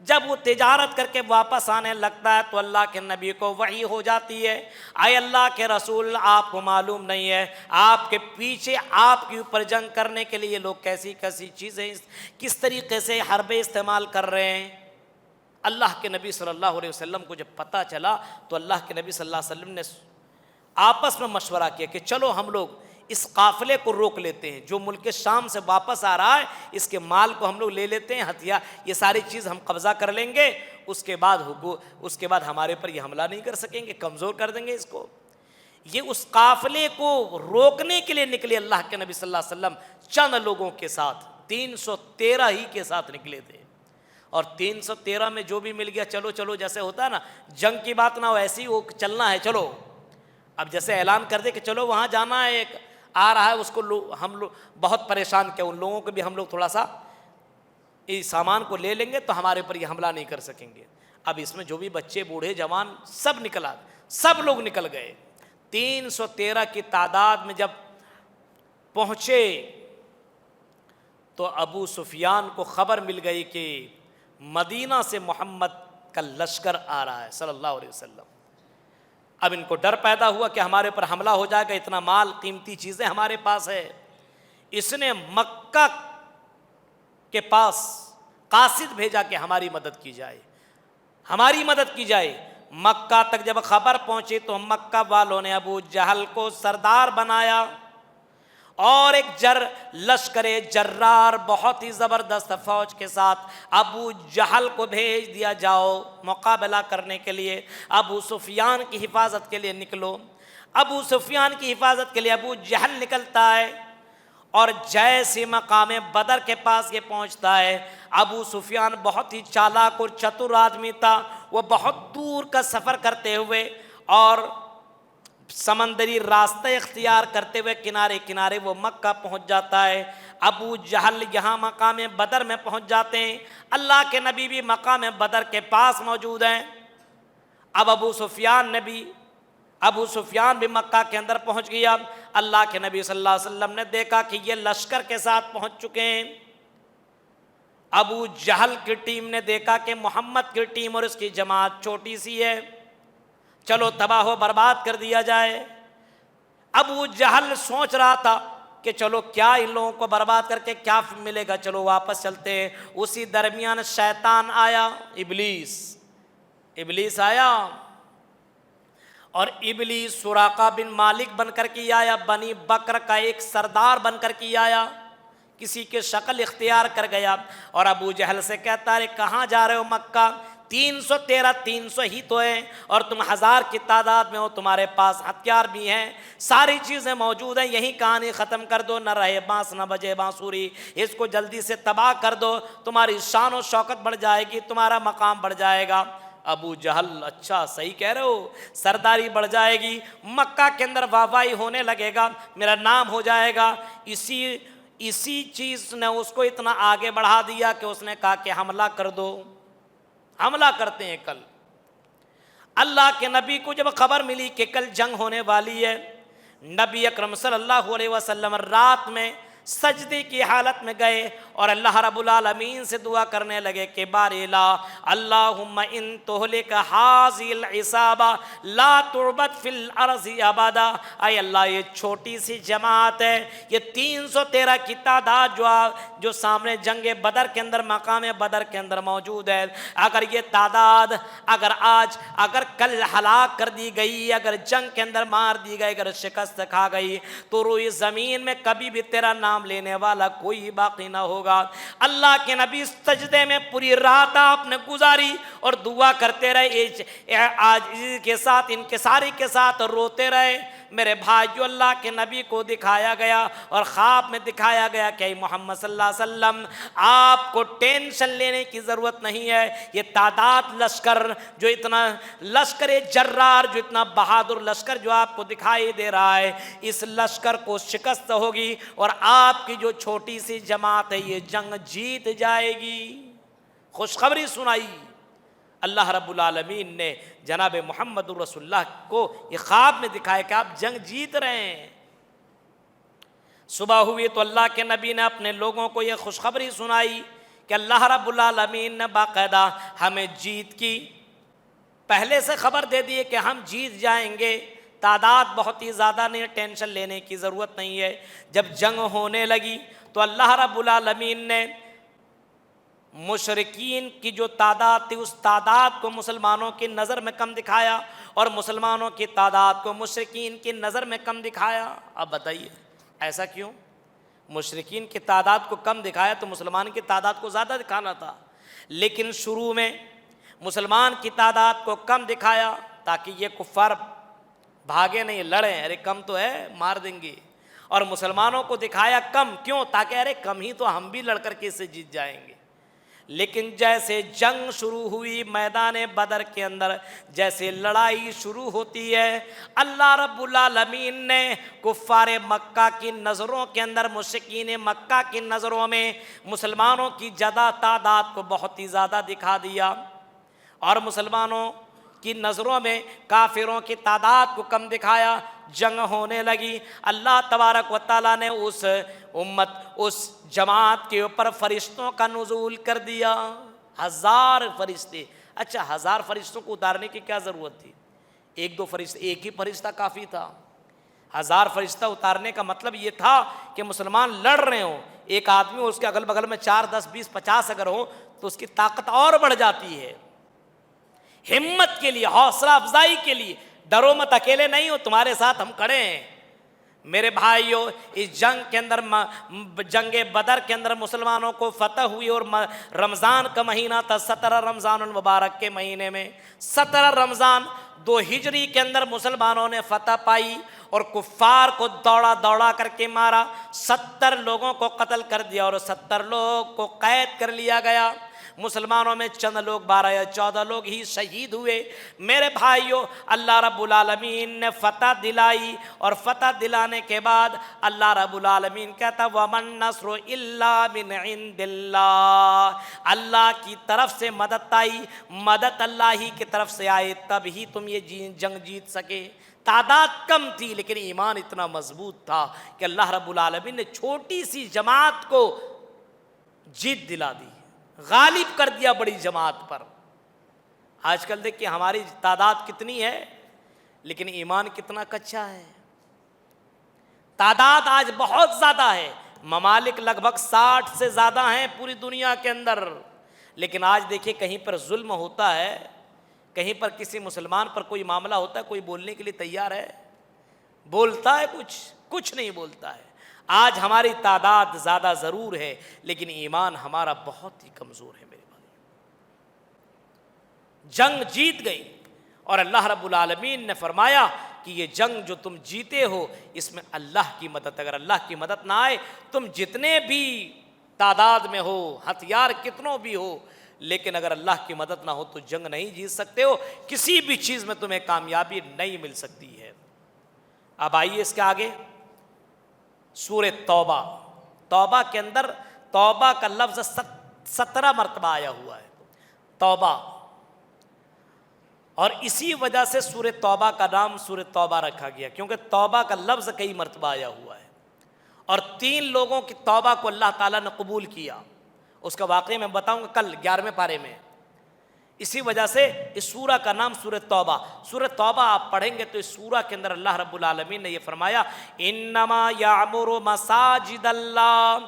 جب وہ تجارت کر کے واپس آنے لگتا ہے تو اللہ کے نبی کو وحی ہو جاتی ہے، اے اللہ کے رسول آپ کو معلوم نہیں ہے آپ کے پیچھے آپ کے اوپر جنگ کرنے کے لیے لوگ کیسی کیسی چیزیں کس طریقے سے حربیں استعمال کر رہے ہیں۔ اللہ کے نبی صلی اللہ علیہ وسلم کو جب پتہ چلا تو اللہ کے نبی صلی اللہ علیہ وسلم نے آپس میں مشورہ کیا کہ چلو ہم لوگ اس قافلے کو روک لیتے ہیں، جو ملک شام سے واپس آ رہا ہے اس کے مال کو ہم لوگ لے لیتے ہیں، ہتھیار یہ ساری چیز ہم قبضہ کر لیں گے، اس کے بعد ہمارے پر یہ حملہ نہیں کر سکیں گے، کمزور کر دیں گے اس کو۔ یہ اس قافلے کو روکنے کے لیے نکلے اللہ کے نبی صلی اللہ علیہ وسلم چند لوگوں کے ساتھ، 313 ہی کے ساتھ نکلے تھے، اور 313 میں جو بھی مل گیا چلو چلو، جیسے ہوتا ہے نا جنگ کی بات نہ ہو ایسی وہ چلنا ہے چلو، اب جیسے اعلان کر دے کہ چلو وہاں جانا ہے، ایک آ رہا ہے اس کو ہم لوگ بہت پریشان کیا، ان لوگوں کو بھی ہم لوگ تھوڑا سا اس سامان کو لے لیں گے تو ہمارے پر یہ حملہ نہیں کر سکیں گے۔ اب اس میں جو بھی بچے بوڑھے جوان سب نکلا، سب لوگ نکل گئے۔ 313 کی تعداد میں جب پہنچے تو ابو سفیان کو خبر مل گئی کہ مدینہ سے محمد کا لشکر آ رہا ہے صلی اللہ علیہ وسلم۔ اب ان کو ڈر پیدا ہوا کہ ہمارے پر حملہ ہو جائے گا، اتنا مال قیمتی چیزیں ہمارے پاس ہے۔ اس نے مکہ کے پاس قاصد بھیجا کہ ہماری مدد کی جائے، ہماری مدد کی جائے۔ مکہ تک جب خبر پہنچی تو مکہ والوں نے ابو جہل کو سردار بنایا اور ایک لشکر جرار بہت ہی زبردست فوج کے ساتھ ابو جہل کو بھیج دیا، جاؤ مقابلہ کرنے کے لیے، ابو سفیان کی حفاظت کے لیے نکلو۔ ابو سفیان کی حفاظت کے لیے ابو جہل نکلتا ہے، اور جیسے مقام بدر کے پاس یہ پہنچتا ہے، ابو سفیان بہت ہی چالاک اور چتر آدمی تھا، وہ بہت دور کا سفر کرتے ہوئے اور سمندری راستہ اختیار کرتے ہوئے کنارے کنارے وہ مکہ پہنچ جاتا ہے۔ ابو جہل یہاں مقام بدر میں پہنچ جاتے ہیں، اللہ کے نبی بھی مقام بدر کے پاس موجود ہیں۔ اب ابو سفیان بھی مکہ کے اندر پہنچ گیا۔ اللہ کے نبی صلی اللہ علیہ وسلم نے دیکھا کہ یہ لشکر کے ساتھ پہنچ چکے ہیں۔ ابو جہل کی ٹیم نے دیکھا کہ محمد کی ٹیم اور اس کی جماعت چھوٹی سی ہے، چلو تباہ و برباد کر دیا جائے۔ ابو جہل سوچ رہا تھا کہ چلو کیا ان لوگوں کو برباد کر کے کیا ملے گا، چلو واپس چلتے ہیں۔ اسی درمیان شیطان آیا، ابلیس آیا، اور ابلیس سراقہ بن مالک بن کر کے آیا، بنی بکر کا ایک سردار بن کر کے آیا، کسی کے شکل اختیار کر گیا، اور ابو جہل سے کہتا ہے کہاں جا رہے ہو؟ مکہ 313 ہی تو ہیں، اور تم 1000 کی تعداد میں ہو، تمہارے پاس ہتھیار بھی ہیں، ساری چیزیں موجود ہیں، یہی کہانی ختم کر دو، نہ رہے بانس نہ بجے بانسوری، اس کو جلدی سے تباہ کر دو، تمہاری شان و شوکت بڑھ جائے گی، تمہارا مقام بڑھ جائے گا۔ ابو جہل اچھا صحیح کہہ رہے ہو، سرداری بڑھ جائے گی، مکہ کے اندر واہوائی ہونے لگے گا، میرا نام ہو جائے گا۔ اسی چیز نے اس کو اتنا آگے بڑھا دیا کہ اس نے کہا کہ حملہ کر دو، حملہ کرتے ہیں کل۔ اللہ کے نبی کو جب خبر ملی کہ کل جنگ ہونے والی ہے، نبی اکرم صلی اللہ علیہ وسلم رات میں سجدے کی حالت میں گئے اور اللہ رب العالمین سے دعا کرنے لگے کہ بار الہ اللہم ان تہلک ہذی العصابہ لا تعبد فی الارض ابدا، اے اللہ یہ چھوٹی سی جماعت ہے، یہ 313 کی تعداد جو سامنے جنگ بدر کے اندر مقام بدر کے اندر موجود ہے، اگر یہ تعداد اگر کل ہلاک کر دی گئی، اگر جنگ کے اندر مار دی گئی، اگر شکست کھا گئی تو روئی زمین میں کبھی بھی تیرا نام لینے والا کوئی باقی نہ ہوگا۔ اللہ کے نبی سجدے میں پوری رات آپ نے گزاری اور دعا کرتے رہے، عاجزی کے ساتھ انکساری کے ساتھ روتے رہے۔ میرے بھائیو، اللہ کے نبی کو دکھایا گیا اور خواب میں دکھایا گیا کہ محمد صلی اللہ علیہ وسلم آپ کو ٹینشن لینے کی ضرورت نہیں ہے، یہ تعداد لشکر جو اتنا لشکر جرار، جو اتنا بہادر لشکر جو آپ کو دکھائی دے رہا ہے، اس لشکر کو شکست ہوگی اور آپ کی جو چھوٹی سی جماعت ہے یہ جنگ جیت جائے گی۔ خوشخبری سنائی اللہ رب العالمین نے جناب محمد رسول اللہ کو، یہ خواب میں دکھایا کہ آپ جنگ جیت رہے ہیں۔ صبح ہوئی تو اللہ کے نبی نے اپنے لوگوں کو یہ خوشخبری سنائی کہ اللہ رب العالمین نے باقاعدہ ہمیں جیت کی پہلے سے خبر دے دی کہ ہم جیت جائیں گے، تعداد بہت ہی زیادہ نہیں، ٹینشن لینے کی ضرورت نہیں ہے۔ جب جنگ ہونے لگی تو اللہ رب العالمین نے مشرکین کی جو تعداد تھی اس تعداد کو مسلمانوں کی نظر میں کم دکھایا اور مسلمانوں کی تعداد کو مشرکین کی نظر میں کم دکھایا۔ اب بتائیے ایسا کیوں؟ مشرکین کی تعداد کو کم دکھایا تو مسلمان کی تعداد کو زیادہ دکھانا تھا، لیکن شروع میں مسلمان کی تعداد کو کم دکھایا تاکہ یہ کفار بھاگے نہیں، لڑیں، ارے کم تو ہے مار دیں گے، اور مسلمانوں کو دکھایا کم، کیوں؟ تاکہ ارے کم ہی تو ہم بھی لڑ کر کے اسے جیت جائیں گے۔ لیکن جیسے جنگ شروع ہوئی میدان بدر کے اندر، جیسے لڑائی شروع ہوتی ہے، اللہ رب العالمین نے کفار مکہ کی نظروں کے اندر، مشرکین مکہ کی نظروں میں مسلمانوں کی زیادہ تعداد کو بہت ہی زیادہ دکھا دیا، اور مسلمانوں کی نظروں میں کافروں کی تعداد کو کم دکھایا۔ جنگ ہونے لگی، اللہ تبارک و تعالیٰ نے اس امت، اس جماعت کے اوپر فرشتوں کا نزول کر دیا، 1000 فرشتے۔ اچھا 1000 فرشتوں کو اتارنے کی کیا ضرورت تھی؟ ایک دو فرشتے، ایک ہی فرشتہ کافی تھا۔ 1000 فرشتہ اتارنے کا مطلب یہ تھا کہ مسلمان لڑ رہے ہوں، ایک آدمی اس کے اگل بغل میں 4 10 20 50 اگر ہو تو اس کی طاقت اور بڑھ جاتی ہے۔ ہمت کے لیے، حوصلہ افزائی کے لیے، ڈرو مت، اکیلے نہیں ہو، تمہارے ساتھ ہم کھڑے ہیں۔ میرے بھائیو، اس جنگ کے اندر، جنگ بدر کے اندر مسلمانوں کو فتح ہوئی، اور رمضان کا مہینہ تھا، 17 رمضان المبارک کے مہینے میں، 17 رمضان 2 ہجری کے اندر مسلمانوں نے فتح پائی اور کفار کو دوڑا دوڑا کر کے مارا، 70 لوگوں کو قتل کر دیا اور 70 لوگ کو قید کر لیا گیا۔ مسلمانوں میں چند لوگ 12 یا 14 لوگ ہی شہید ہوئے۔ میرے بھائیوں، اللہ رب العالمین نے فتح دلائی، اور فتح دلانے کے بعد اللہ رب العالمین کہتا وَمَن نَصْرُ إِلَّا مِنْ عِنْدِ اللَّهِ، اللہ کی طرف سے مدد آئی، مدد اللہ ہی کی طرف سے آئے، تب ہی تم یہ جنگ جیت سکے۔ تعداد کم تھی لیکن ایمان اتنا مضبوط تھا کہ اللہ رب العالمین نے چھوٹی سی جماعت کو جیت دلا دی، غالب کر دیا بڑی جماعت پر۔ آج کل دیکھیے ہماری تعداد کتنی ہے لیکن ایمان کتنا کچا ہے۔ تعداد آج بہت زیادہ ہے، ممالک لگ بھگ 60 سے زیادہ ہیں پوری دنیا کے اندر، لیکن آج دیکھیے کہیں پر ظلم ہوتا ہے، کہیں پر کسی مسلمان پر کوئی معاملہ ہوتا ہے، کوئی بولنے کے لیے تیار ہے؟ بولتا ہے؟ کچھ نہیں بولتا ہے۔ آج ہماری تعداد زیادہ ضرور ہے لیکن ایمان ہمارا بہت ہی کمزور ہے میرے بھائی۔ جنگ جیت گئی اور اللہ رب العالمین نے فرمایا کہ یہ جنگ جو تم جیتے ہو اس میں اللہ کی مدد، اگر اللہ کی مدد نہ آئے، تم جتنے بھی تعداد میں ہو، ہتھیار کتنوں بھی ہو، لیکن اگر اللہ کی مدد نہ ہو تو جنگ نہیں جیت سکتے ہو، کسی بھی چیز میں تمہیں کامیابی نہیں مل سکتی ہے۔ اب آئیے اس کے آگے، سورہ توبہ۔ توبہ کے اندر توبہ کا لفظ 17 مرتبہ آیا ہوا ہے، توبہ، اور اسی وجہ سے سورہ توبہ کا نام سورہ توبہ رکھا گیا، کیونکہ توبہ کا لفظ کئی مرتبہ آیا ہوا ہے، اور 3 لوگوں کی توبہ کو اللہ تعالیٰ نے قبول کیا۔ اس کا واقعہ میں بتاؤں گا کل 11ویں پارے میں۔ اسی وجہ سے اس سورہ کا نام سورہ توبہ۔ سورہ توبہ آپ پڑھیں گے تو اس سورہ کے اندر اللہ رب العالمین نے یہ فرمایا انما یعمر مساجد اللہ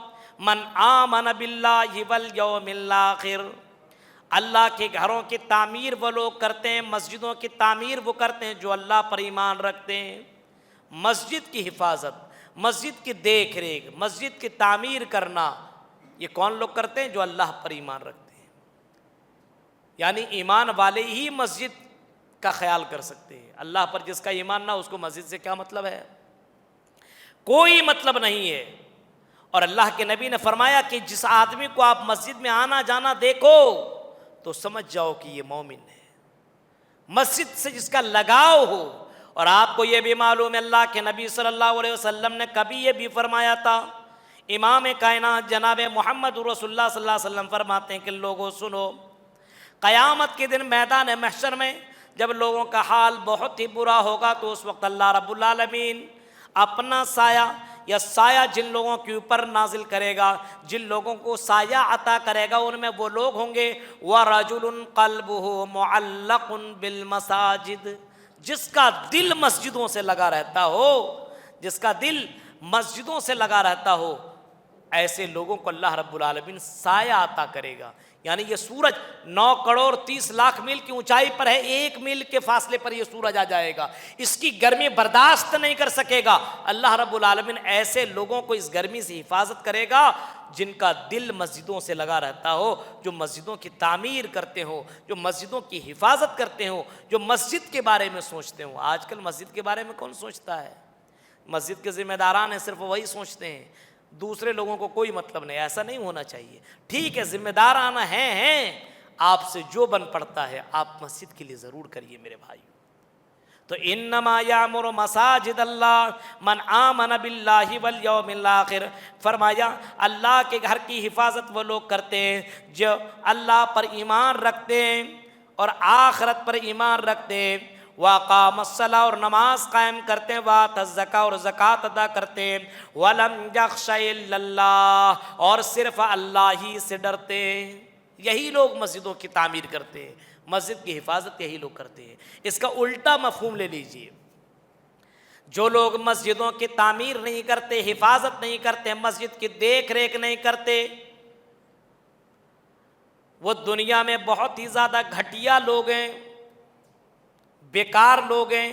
من آمن باللہ والیوم الآخر، اللہ کے گھروں کی تعمیر وہ لوگ کرتے ہیں، مسجدوں کی تعمیر وہ کرتے ہیں جو اللہ پر ایمان رکھتے ہیں۔ مسجد کی حفاظت، مسجد کی دیکھ ریکھ، مسجد کی تعمیر کرنا، یہ کون لوگ کرتے ہیں؟ جو اللہ پر ایمان رکھتے ہیں۔ یعنی ایمان والے ہی مسجد کا خیال کر سکتے ہیں، اللہ پر جس کا ایمان نہ اس کو مسجد سے کیا مطلب ہے؟ کوئی مطلب نہیں ہے۔ اور اللہ کے نبی نے فرمایا کہ جس آدمی کو آپ مسجد میں آنا جانا دیکھو تو سمجھ جاؤ کہ یہ مومن ہے۔ مسجد سے جس کا لگاؤ ہو، اور آپ کو یہ بھی معلوم ہے اللہ کے نبی صلی اللہ علیہ وسلم نے کبھی یہ بھی فرمایا تھا، امام کائنات جناب محمد رسول اللہ صلی اللہ علیہ وسلم فرماتے ہیں کہ لوگوں سنو، قیامت کے دن میدان محشر میں جب لوگوں کا حال بہت ہی برا ہوگا تو اس وقت اللہ رب العالمین اپنا سایہ یا سایہ جن لوگوں کے اوپر نازل کرے گا، جن لوگوں کو سایہ عطا کرے گا، ان میں وہ لوگ ہوں گے وَرَجُلٌ قَلْبُهُ مُعَلَّقٌ بِالْمَسَاجِدِ، جس کا دل مسجدوں سے لگا رہتا ہو، جس کا دل مسجدوں سے لگا رہتا ہو، ایسے لوگوں کو اللہ رب العالمین سایہ عطا کرے گا۔ یعنی یہ سورج 9,30,00,000 میل کی اونچائی پر ہے، 1 میل کے فاصلے پر یہ سورج آ جائے گا، اس کی گرمی برداشت نہیں کر سکے گا۔ اللہ رب العالمین ایسے لوگوں کو اس گرمی سے حفاظت کرے گا جن کا دل مسجدوں سے لگا رہتا ہو، جو مسجدوں کی تعمیر کرتے ہو، جو مسجدوں کی حفاظت کرتے ہو، جو مسجد کے بارے میں سوچتے ہو۔ آج کل مسجد کے بارے میں کون سوچتا ہے؟ مسجد کے ذمہ داران ہیں صرف وہی سوچتے ہیں، دوسرے لوگوں کو کوئی مطلب نہیں۔ ایسا نہیں ہونا چاہیے۔ ٹھیک ہے، ذمہ داران ہیں، آپ سے جو بن پڑتا ہے آپ مسجد کے لیے ضرور کریے میرے بھائی۔ تو انما یعمر مساجد اللہ من آمن باللہ والیوم الآخر، فرمایا اللہ کے گھر کی حفاظت وہ لوگ کرتے ہیں جو اللہ پر ایمان رکھتے ہیں اور آخرت پر ایمان رکھتے ہیں، وَأَقَامَ الصَّلَاةَ اور نماز قائم کرتے ہیں، وَآتَى الزَّكَاةَ اور زکوٰۃ ادا کرتے ہیں، وَلَمْ يَخْشَ إِلَّا اللَّهَ اور صرف اللہ ہی سے ڈرتے ہیں۔ یہی لوگ مسجدوں کی تعمیر کرتے ہیں، مسجد کی حفاظت یہی لوگ کرتے ہیں۔ اس کا الٹا مفہوم لے لیجئے، جو لوگ مسجدوں کی تعمیر نہیں کرتے، حفاظت نہیں کرتے، مسجد کی دیکھ ریکھ نہیں کرتے، وہ دنیا میں بہت ہی زیادہ گھٹیا لوگ ہیں، بیکار لوگ ہیں۔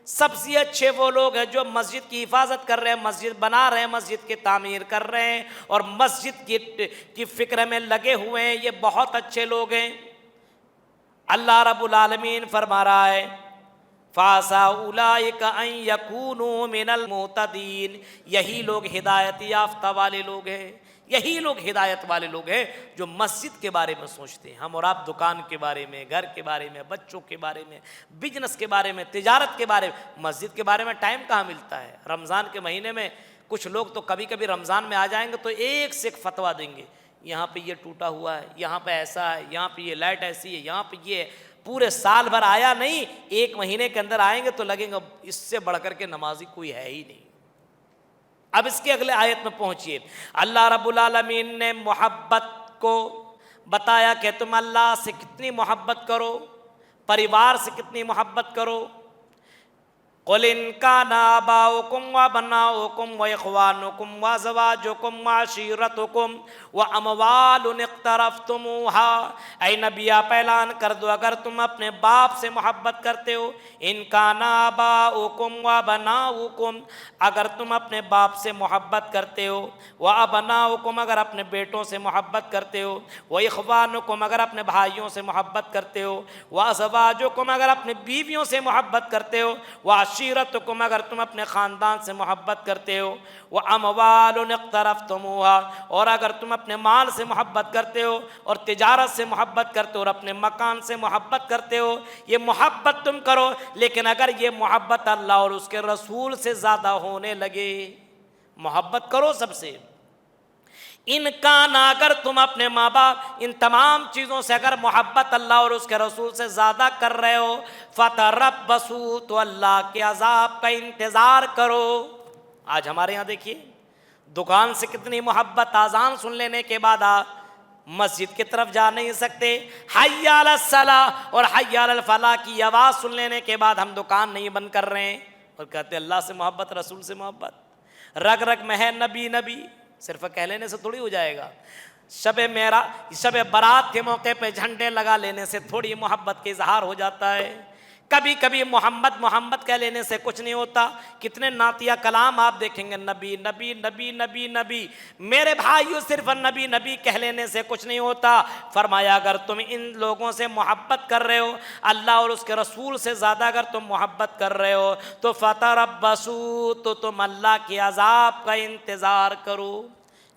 سب سے اچھے وہ لوگ ہیں جو مسجد کی حفاظت کر رہے ہیں، مسجد بنا رہے ہیں، مسجد کی تعمیر کر رہے ہیں اور مسجد کی فکر میں لگے ہوئے ہیں، یہ بہت اچھے لوگ ہیں۔ اللہ رب العالمین فرما رہا ہے فَعَسَىٰ أُولَٰئِكَ أَن يَكُونُوا مِنَ الْمُهْتَدِينَ، یہی لوگ ہدایت یافتہ والے لوگ ہیں، یہی لوگ ہدایت والے لوگ ہیں جو مسجد کے بارے میں سوچتے ہیں۔ ہم اور آپ دکان کے بارے میں، گھر کے بارے میں، بچوں کے بارے میں، بزنس کے بارے میں، تجارت کے بارے میں، مسجد کے بارے میں ٹائم کہاں ملتا ہے؟ رمضان کے مہینے میں کچھ لوگ تو کبھی کبھی رمضان میں آ جائیں گے تو ایک سے ایک فتویٰ دیں گے، یہاں پہ یہ ٹوٹا ہوا ہے، یہاں پہ ایسا ہے، یہاں پہ یہ لائٹ ایسی ہے، یہاں پہ یہ پورے سال بھر آیا نہیں، 1 مہینے کے اندر آئیں گے تو لگیں گے اس سے بڑھ کر کے نمازی کوئی ہے ہی نہیں۔ اب اس کے اگلے آیت میں پہنچیے، اللہ رب العالمین نے محبت کو بتایا کہ تم اللہ سے کتنی محبت کرو، پریوار سے کتنی محبت کرو۔ قُلْ إِنْ كَانَ آبَاؤُكُمْ وَأَبْنَاؤُكُمْ وَإِخْوَانُكُمْ وَأَزْوَاجُكُمْ وَعَشِيرَتُكُمْ وَأَمْوَالٌ اقْتَرَفْتُمُوهَا، اے نبی آپ اعلان کر دو اگر تم اپنے باپ سے محبت کرتے ہو، إِنْ كَانَ آبَاؤُكُمْ وَأَبْنَاؤُكُمْ اگر تم اپنے باپ سے محبت کرتے ہو، وَأَبْنَاؤُكُمْ اگر اپنے بیٹوں سے محبت کرتے ہو، وَإِخْوَانُكُمْ اگر اپنے بھائیوں سے محبت کرتے ہو، وَأَزْوَاجُكُمْ اگر اپنے بیویوں سے محبت کرتے ہو، وَعَشِيرَتُكُمْ اگر تم اپنے خاندان سے محبت کرتے ہو، وَأَمْوَالٌ اقْتَرَفْتُمُوهَا اور اگر تم اپنے مال سے محبت کرتے ہو اور تجارت سے محبت کرتے ہو اور اپنے مکان سے محبت کرتے ہو، یہ محبت تم کرو، لیکن اگر یہ محبت اللہ اور اس کے رسول سے زیادہ ہونے لگے، محبت کرو سب سے۔ ان کا نہ اگر تم اپنے ماں باپ ان تمام چیزوں سے اگر محبت اللہ اور اس کے رسول سے زیادہ کر رہے ہو، فتربصوا تو اللہ کے عذاب کا انتظار کرو۔ آج ہمارے یہاں دیکھیے دکان سے کتنی محبت، اذان سن لینے کے بعد آپ مسجد کی طرف جا نہیں سکتے، حی علی الصلاۃ اور حی علی الفلاح کی آواز سن لینے کے بعد ہم دکان نہیں بند کر رہے ہیں اور کہتے اللہ سے محبت، رسول سے محبت، رگ رگ میں ہے نبی نبی، صرف کہہ لینے سے تھوڑی ہو جائے گا۔ شب برات کے موقع پہ جھنڈے لگا لینے سے تھوڑی محبت کا اظہار ہو جاتا ہے، کبھی کبھی محمد محمد کہہ لینے سے کچھ نہیں ہوتا۔ کتنے نعتیہ کلام آپ دیکھیں گے نبی نبی نبی نبی نبی، میرے بھائیو صرف نبی نبی کہہ لینے سے کچھ نہیں ہوتا۔ فرمایا اگر تم ان لوگوں سے محبت کر رہے ہو، اللہ اور اس کے رسول سے زیادہ اگر تم محبت کر رہے ہو تو فتربصوا تو تم اللہ کے عذاب کا انتظار کرو۔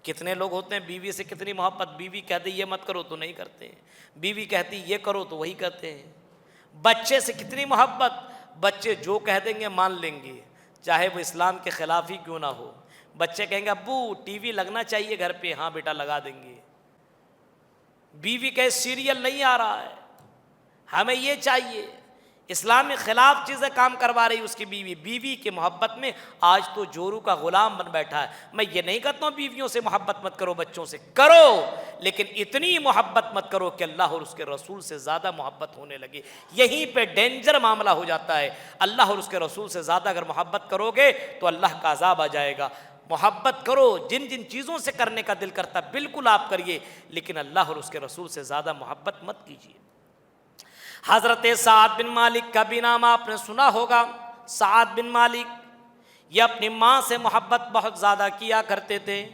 کتنے لوگ ہوتے ہیں بیوی سے کتنی محبت، بیوی کہتی یہ مت کرو تو نہیں کرتے، بیوی کہتی یہ کرو تو وہی کرتے ہیں۔ بچے سے کتنی محبت، بچے جو کہہ دیں گے مان لیں گے، چاہے وہ اسلام کے خلاف ہی کیوں نہ ہو۔ بچے کہیں گے ابو ٹی وی لگنا چاہیے گھر پہ، ہاں بیٹا لگا دیں گے۔ بیوی کہے سیریل نہیں آ رہا ہے، ہمیں یہ چاہیے، اسلام کے خلاف چیزیں کام کروا رہی اس کی بیوی، بیوی کی محبت میں آج تو جورو کا غلام بن بیٹھا ہے۔ میں یہ نہیں کہتا ہوں بیویوں سے محبت مت کرو، بچوں سے کرو، لیکن اتنی محبت مت کرو کہ اللہ اور اس کے رسول سے زیادہ محبت ہونے لگے۔ یہیں پہ ڈینجر معاملہ ہو جاتا ہے۔ اللہ اور اس کے رسول سے زیادہ اگر محبت کرو گے تو اللہ کا عذاب آ جائے گا۔ محبت کرو، جن جن چیزوں سے کرنے کا دل کرتا بالکل آپ کریے، لیکن اللہ اور اس کے رسول سے زیادہ محبت مت کیجیے۔ حضرت سعد بن مالک کا بھی نام آپ نے سنا ہوگا۔ سعد بن مالک یہ اپنی ماں سے محبت بہت زیادہ کیا کرتے تھے،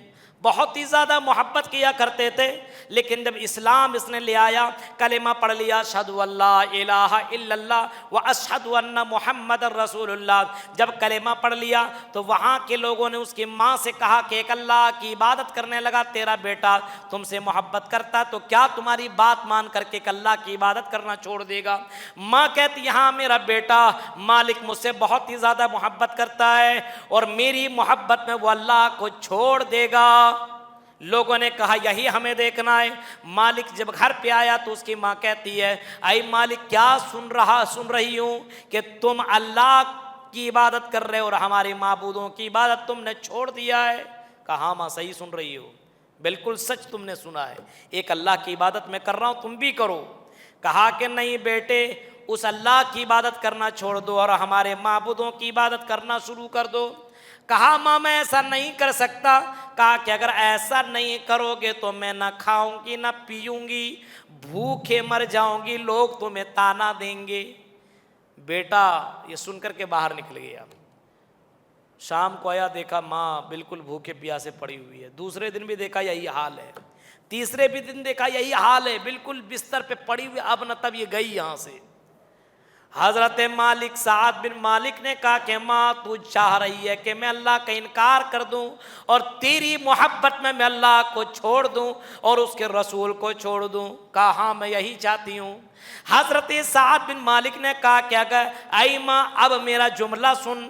بہت ہی زیادہ محبت کیا کرتے تھے، لیکن جب اسلام اس نے لے آیا، کلمہ پڑھ لیا اشہد ان لا الہ الا اللہ و اشہد ان محمد رسول اللہ، جب کلمہ پڑھ لیا تو وہاں کے لوگوں نے اس کی ماں سے کہا کہ ایک اللہ کی عبادت کرنے لگا تیرا بیٹا تم سے محبت کرتا تو کیا تمہاری بات مان کر کے ایک اللہ کی عبادت کرنا چھوڑ دے گا؟ ماں کہتی ہاں میرا بیٹا مالک مجھ سے بہت ہی زیادہ محبت کرتا ہے اور میری محبت میں وہ اللہ کو چھوڑ دے گا۔ لوگوں نے کہا یہی ہمیں دیکھنا ہے۔ مالک جب گھر پہ آیا تو اس کی ماں کہتی ہے اے مالک کیا سن رہی ہوں کہ تم اللہ کی عبادت کر رہے ہو اور ہمارے معبودوں کی عبادت تم نے چھوڑ دیا ہے؟ کہا ہاں ماں صحیح سن رہی ہو، بالکل سچ تم نے سنا ہے، ایک اللہ کی عبادت میں کر رہا ہوں تم بھی کرو۔ کہا کہ نہیں بیٹے اس اللہ کی عبادت کرنا چھوڑ دو اور ہمارے معبودوں کی عبادت کرنا شروع کر دو۔ کہا ماں میں ایسا نہیں کر سکتا۔ کہا کہ اگر ایسا نہیں کرو گے تو میں نہ کھاؤں گی نہ پیوں گی، بھوکے مر جاؤں گی، لوگ تمہیں تانا دیں گے۔ بیٹا یہ سن کر کے باہر نکل گیا۔ شام کو آیا دیکھا ماں بالکل بھوکے پیاسے پڑی ہوئی ہے، دوسرے دن بھی دیکھا یہی حال ہے، تیسرے بھی دن دیکھا یہی حال ہے، بالکل بستر پہ پڑی ہوئی، اب نہ تب یہ گئی یہاں سے۔ حضرت مالک سعد بن مالک نے کہا کہ ماں تو چاہ رہی ہے کہ میں اللہ کا انکار کر دوں اور تیری محبت میں اللہ کو چھوڑ دوں اور اس کے رسول کو چھوڑ دوں؟ کہا ہاں میں یہی چاہتی ہوں۔ حضرت سعد بن مالک نے کہا کہ اگر اے ماں اب میرا جملہ سن،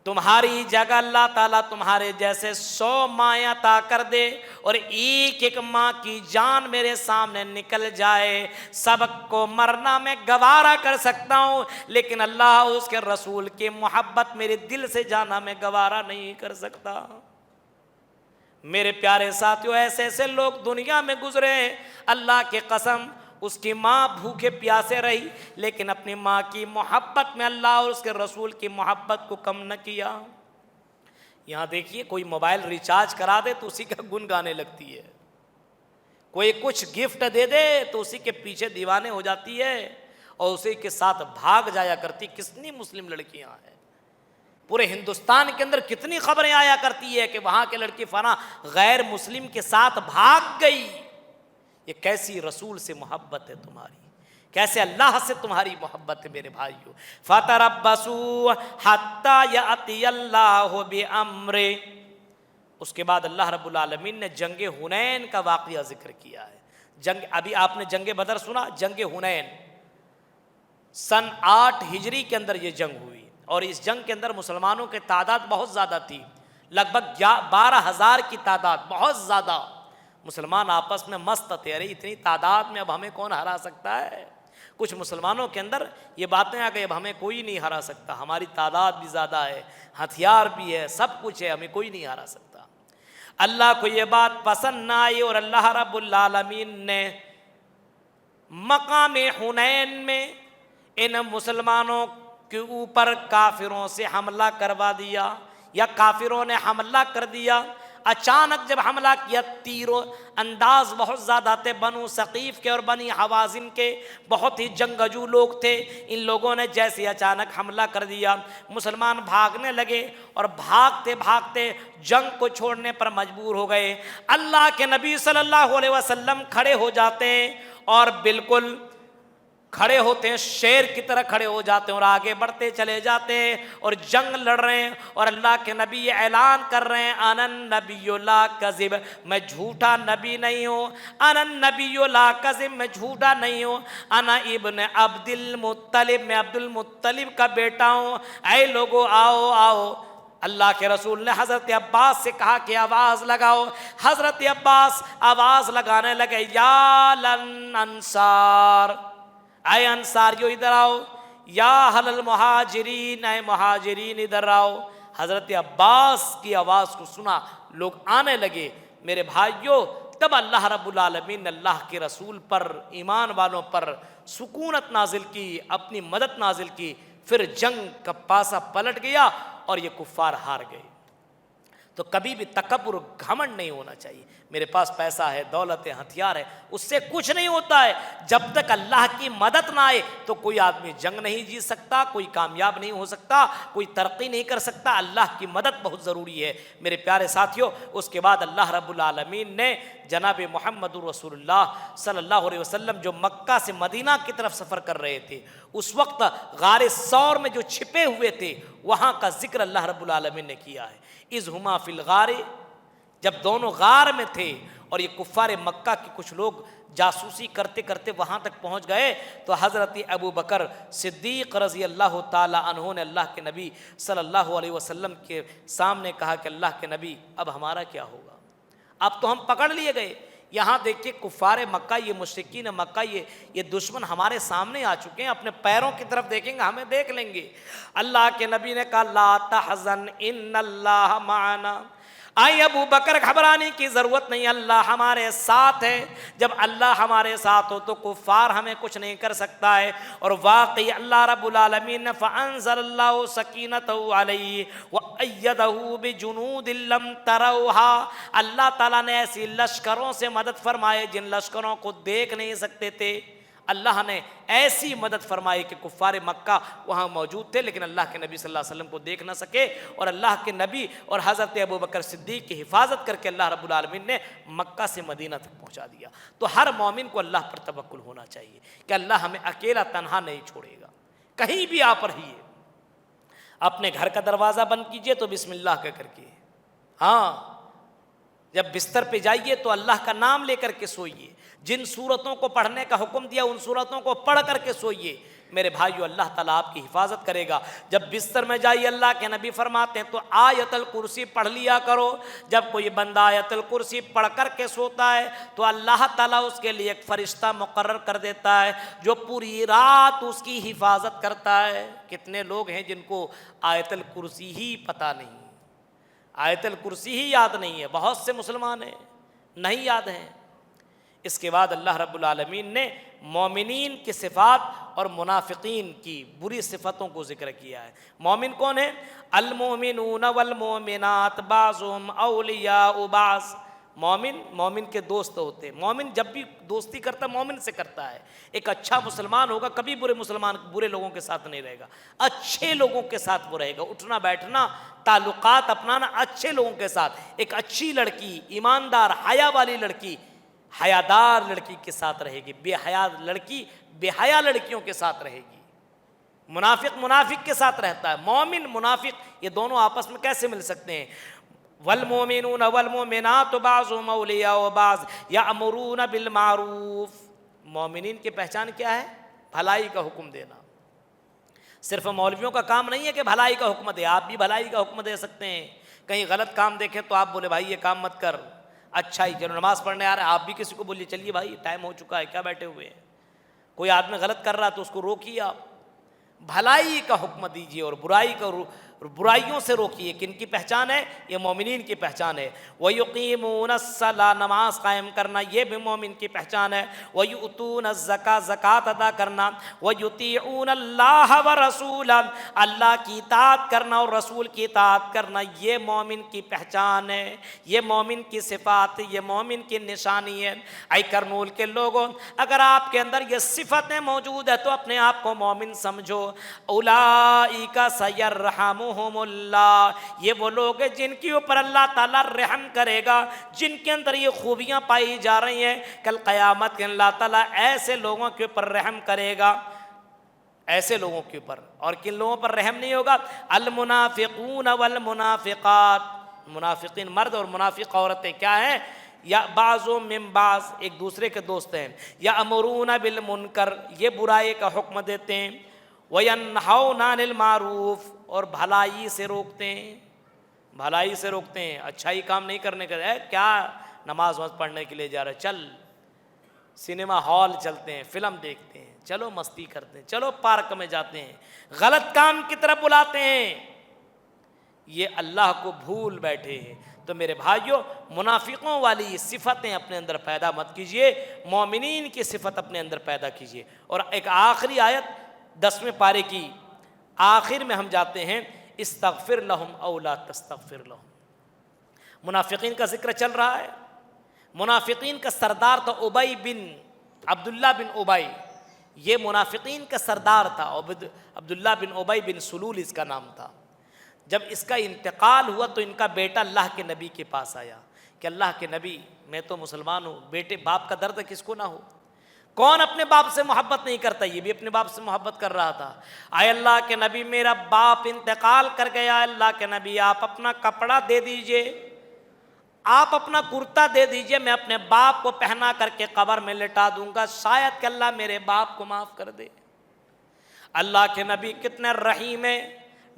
تمہاری جگہ اللہ تعالیٰ تمہارے جیسے 100 مائیں عطا کر دے اور ایک ایک ماں کی جان میرے سامنے نکل جائے، سب کو مرنا میں گوارا کر سکتا ہوں، لیکن اللہ اس کے رسول کی محبت میرے دل سے جانا میں گوارا نہیں کر سکتا۔ میرے پیارے ساتھیوں ایسے ایسے لوگ دنیا میں گزرے ہیں، اللہ کی قسم اس کی ماں بھوکے پیاسے رہی لیکن اپنی ماں کی محبت میں اللہ اور اس کے رسول کی محبت کو کم نہ کیا۔ یہاں دیکھیے کوئی موبائل ریچارج کرا دے تو اسی کا گن گانے لگتی ہے، کوئی کچھ گفٹ دے دے تو اسی کے پیچھے دیوانے ہو جاتی ہے اور اسی کے ساتھ بھاگ جایا کرتی۔ کتنی مسلم لڑکیاں ہیں پورے ہندوستان کے اندر، کتنی خبریں آیا کرتی ہے کہ وہاں کے لڑکی فلاں غیر مسلم کے ساتھ بھاگ گئی۔ یہ کیسی رسول سے محبت ہے تمہاری، کیسے اللہ سے تمہاری محبت ہے میرے بھائیو۔ فَتَرَبَّصُوا حَتَّى يَأْتِيَ اللَّهُ بِأَمْرِهِ۔ اس کے بعد اللہ رب العالمین نے جنگ حنین کا واقعہ ذکر کیا ہے۔ ابھی آپ نے جنگ بدر سنا، جنگ حنین سن 8 ہجری کے اندر یہ جنگ ہوئی اور اس جنگ کے اندر مسلمانوں کی تعداد بہت زیادہ تھی، لگ بھگ 12,000 کی تعداد، بہت زیادہ۔ مسلمان آپس میں مست تھے، ارے اتنی تعداد میں اب ہمیں کون ہرا سکتا ہے؟ کچھ مسلمانوں کے اندر یہ باتیں آ گئی اب ہمیں کوئی نہیں ہرا سکتا، ہماری تعداد بھی زیادہ ہے، ہتھیار بھی ہے، سب کچھ ہے، ہمیں کوئی نہیں ہرا سکتا۔ اللہ کو یہ بات پسند نہ آئی اور اللہ رب العالمین نے مقام حنین میں ان مسلمانوں کے اوپر کافروں سے حملہ کروا دیا یا کافروں نے حملہ کر دیا۔ اچانک جب حملہ کیا، تیروں انداز بہت زیادہ تھے، بنو ثقیف کے اور بنی حوازن کے بہت ہی جنگجو لوگ تھے، ان لوگوں نے جیسے اچانک حملہ کر دیا، مسلمان بھاگنے لگے اور بھاگتے بھاگتے جنگ کو چھوڑنے پر مجبور ہو گئے۔ اللہ کے نبی صلی اللہ علیہ وسلم کھڑے ہو جاتے ہیں اور بالکل کھڑے ہوتے ہیں، شیر کی طرح کھڑے ہو جاتے ہیں اور آگے بڑھتے چلے جاتے ہیں اور جنگ لڑ رہے ہیں اور اللہ کے نبی یہ اعلان کر رہے ہیں انا النبی لا کذب، میں جھوٹا نبی نہیں ہوں، انا النبی لا کذب، میں جھوٹا نہیں ہوں، انا ابن عبد المطلب، میں عبد المطلب کا بیٹا ہوں، اے لوگو آؤ آؤ۔ اللہ کے رسول نے حضرت عباس سے کہا کہ آواز لگاؤ، حضرت عباس آواز لگانے لگے، یا لن انصار، اے انصاریو ادھر آؤ، یا اہل المہاجرین، اے مہاجرین ادھر آؤ۔ حضرت عباس کی آواز کو سنا، لوگ آنے لگے۔ میرے بھائیوں، تب اللہ رب العالمین نے اللہ کے رسول پر، ایمان والوں پر سکونت نازل کی، اپنی مدد نازل کی، پھر جنگ کا پاسا پلٹ گیا اور یہ کفار ہار گئے۔ تو کبھی بھی تکبر گھمنڈ نہیں ہونا چاہیے، میرے پاس پیسہ ہے، دولت ہے، ہتھیار ہے، اس سے کچھ نہیں ہوتا ہے۔ جب تک اللہ کی مدد نہ آئے تو کوئی آدمی جنگ نہیں جیت سکتا، کوئی کامیاب نہیں ہو سکتا، کوئی ترقی نہیں کر سکتا۔ اللہ کی مدد بہت ضروری ہے میرے پیارے ساتھیوں۔ اس کے بعد اللہ رب العالمین نے جناب محمد رسول اللہ صلی اللہ علیہ وسلم جو مکہ سے مدینہ کی طرف سفر کر رہے تھے، اس وقت غار ثور میں جو چھپے ہوئے تھے وہاں کا ذکر اللہ رب العالمین نے کیا ہے۔ اذ ہما فی الغار، جب دونوں غار میں تھے اور یہ کفار مکہ کے کچھ لوگ جاسوسی کرتے کرتے وہاں تک پہنچ گئے، تو حضرت ابو بکر صدیق رضی اللہ تعالی عنہ نے اللہ کے نبی صلی اللہ علیہ وسلم کے سامنے کہا کہ اللہ کے نبی اب ہمارا کیا ہوگا؟ اب تو ہم پکڑ لیے گئے، یہاں دیکھیے کفار مکہ، یہ مشرکین مکہ، یہ دشمن ہمارے سامنے آ چکے ہیں، اپنے پیروں کی طرف دیکھیں گے، ہمیں دیکھ لیں گے۔ اللہ کے نبی نے کہا لا تحزن ان اللہ معنا، آئی ابو بکر گھبرانے کی ضرورت نہیں، اللہ ہمارے ساتھ ہے۔ جب اللہ ہمارے ساتھ ہو تو کفار ہمیں کچھ نہیں کر سکتا ہے۔ اور واقعی اللہ رب العالمین نے فانزل اللہ سکینتہ علیہ وایدہ بجنود لم تروها، اللہ تعالیٰ نے ایسی لشکروں سے مدد فرمائے جن لشکروں کو دیکھ نہیں سکتے تھے۔ اللہ نے ایسی مدد فرمائی کہ کفار مکہ وہاں موجود تھے لیکن اللہ کے نبی صلی اللہ علیہ وسلم کو دیکھ نہ سکے، اور اللہ کے نبی اور حضرت ابو بکر صدیق کی حفاظت کر کے اللہ رب العالمین نے مکہ سے مدینہ تک پہنچا دیا۔ تو ہر مومن کو اللہ پر توکل ہونا چاہیے کہ اللہ ہمیں اکیلا تنہا نہیں چھوڑے گا، کہیں بھی آپ رہیے۔ اپنے گھر کا دروازہ بند کیجئے تو بسم اللہ کہہ کر کے، ہاں جب بستر پہ جائیے تو اللہ کا نام لے کر کے سوئیے، جن سورتوں کو پڑھنے کا حکم دیا ان سورتوں کو پڑھ کر کے سوئیے۔ میرے بھائیو، اللہ تعالیٰ آپ کی حفاظت کرے گا۔ جب بستر میں جائیے، اللہ کے نبی فرماتے ہیں تو آیت الکرسی پڑھ لیا کرو۔ جب کوئی بندہ آیت الکرسی پڑھ کر کے سوتا ہے تو اللہ تعالیٰ اس کے لیے ایک فرشتہ مقرر کر دیتا ہے جو پوری رات اس کی حفاظت کرتا ہے۔ کتنے لوگ ہیں جن کو آیت الکرسی ہی پتہ نہیں، آیت الکرسی ہی یاد نہیں ہے، بہت سے مسلمان ہیں نہیں یاد ہیں۔ اس کے بعد اللہ رب العالمین نے مومنین کی صفات اور منافقین کی بری صفتوں کو ذکر کیا ہے۔ مومن کون ہے؟ المومنون والمومنات بعضهم اولیاء بعض، مومن کے دوست ہوتے ہیں۔ مومن جب بھی دوستی کرتا ہے مومن سے کرتا ہے۔ ایک اچھا مسلمان ہوگا کبھی برے لوگوں کے ساتھ نہیں رہے گا، اچھے لوگوں کے ساتھ وہ رہے گا، اٹھنا بیٹھنا تعلقات اپنانا اچھے لوگوں کے ساتھ۔ ایک اچھی لڑکی، ایماندار حیا والی لڑکی حیادار لڑکی کے ساتھ رہے گی، بے حیا لڑکی بے حیا لڑکیوں کے ساتھ رہے گی۔ منافق کے ساتھ رہتا ہے۔ مومن منافق یہ دونوں آپس میں کیسے مل سکتے ہیں؟ والمومنون والمومنات بعضهم اولیاء بعض یأمرون بالمعروف، مومنین کی پہچان کیا ہے؟ بھلائی کا حکم دینا۔ صرف مولویوں کا کام نہیں ہے کہ بھلائی کا حکم دے، آپ بھی بھلائی کا حکم دے سکتے ہیں۔ کہیں غلط کام دیکھیں تو آپ بولے بھائی یہ کام مت کر، اچھا ہی چلو نماز پڑھنے آ رہا ہے، آپ بھی کسی کو بولیے چلیے بھائی ٹائم ہو چکا ہے، کیا بیٹھے ہوئے ہیں؟ کوئی آدمی غلط کر رہا تو اس کو روکیے، آپ بھلائی کا حکم دیجیے اور برائیوں سے روکیے۔ کن کی پہچان ہے؟ یہ مومنین کی پہچان ہے۔ وَيُقِيمُونَ الصَّلَاةَ، نماز قائم کرنا یہ بھی مومن کی پہچان ہے۔ وَيُؤْتُونَ الزَّكَاةَ، زکوٰۃ ادا کرنا۔ وَيُطِيعُونَ اللَّهَ وَرَسُولَهُ، اللہ کی اطاعت کرنا اور رسول کی اطاعت کرنا، یہ مومن کی پہچان ہے، یہ مومن کی صفات ہے، یہ مومن کی نشانی ہے۔ اے کرنول کے لوگوں، اگر آپ کے اندر یہ صفتیں موجود ہے تو اپنے آپ کو مومن سمجھو۔ اولئک سیرحمہم اللہ، یہ وہ لوگ ہیں جن کے اوپر اللہ تعالیٰ رحم کرے گا، جن کے اندر یہ خوبیاں پائی جا رہی ہیں۔ کل قیامت کے اللہ تعالیٰ ایسے لوگوں کے اوپر رحم کرے گا، ایسے لوگوں کے اوپر۔ اور کن لوگوں پر رحم نہیں ہوگا؟ المنافقون والمنافقات، منافقین مرد اور منافق عورتیں کیا ہیں؟ یا بعضهم من بعض، ایک دوسرے کے دوست ہیں۔ یأمرون بالمنکر، یہ برائی کا حکم دیتے ہیں۔ وَيَنْهَوْنَ عَنِ الْمَعْرُوفِ، اور بھلائی سے روکتے ہیں، بھلائی سے روکتے ہیں، اچھائی کام نہیں کرنے کا ہے۔ کیا نماز پڑھنے کے لیے جا رہے، چل سینما ہال چلتے ہیں، فلم دیکھتے ہیں، چلو مستی کرتے ہیں، چلو پارک میں جاتے ہیں، غلط کام کی طرف بلاتے ہیں، یہ اللہ کو بھول بیٹھے ہیں۔ تو میرے بھائیوں، منافقوں والی یہ صفتیں اپنے اندر پیدا مت کیجئے، مومنین کی صفت اپنے اندر پیدا کیجئے۔ اور ایک آخری آیت 10ویں پارے کی آخر میں ہم جاتے ہیں، استغفر لہم او لا تستغفر لہم۔ منافقین کا ذکر چل رہا ہے۔ منافقین کا سردار تھا ابی بن عبداللہ بن ابی، یہ منافقین کا سردار تھا، عبداللہ بن ابی بن سلول اس کا نام تھا۔ جب اس کا انتقال ہوا تو ان کا بیٹا اللہ کے نبی کے پاس آیا کہ اللہ کے نبی، میں تو مسلمان ہوں، بیٹے باپ کا درد کس کو نہ ہو، کون اپنے باپ سے محبت نہیں کرتا، یہ بھی اپنے باپ سے محبت کر رہا تھا۔ اے اللہ کے نبی، میرا باپ انتقال کر گیا، اللہ کے نبی آپ اپنا کپڑا دے دیجئے، آپ اپنا کرتا دے دیجئے، میں اپنے باپ کو پہنا کر کے قبر میں لٹا دوں گا، شاید کہ اللہ میرے باپ کو معاف کر دے۔ اللہ کے نبی کتنے رحیم ہیں،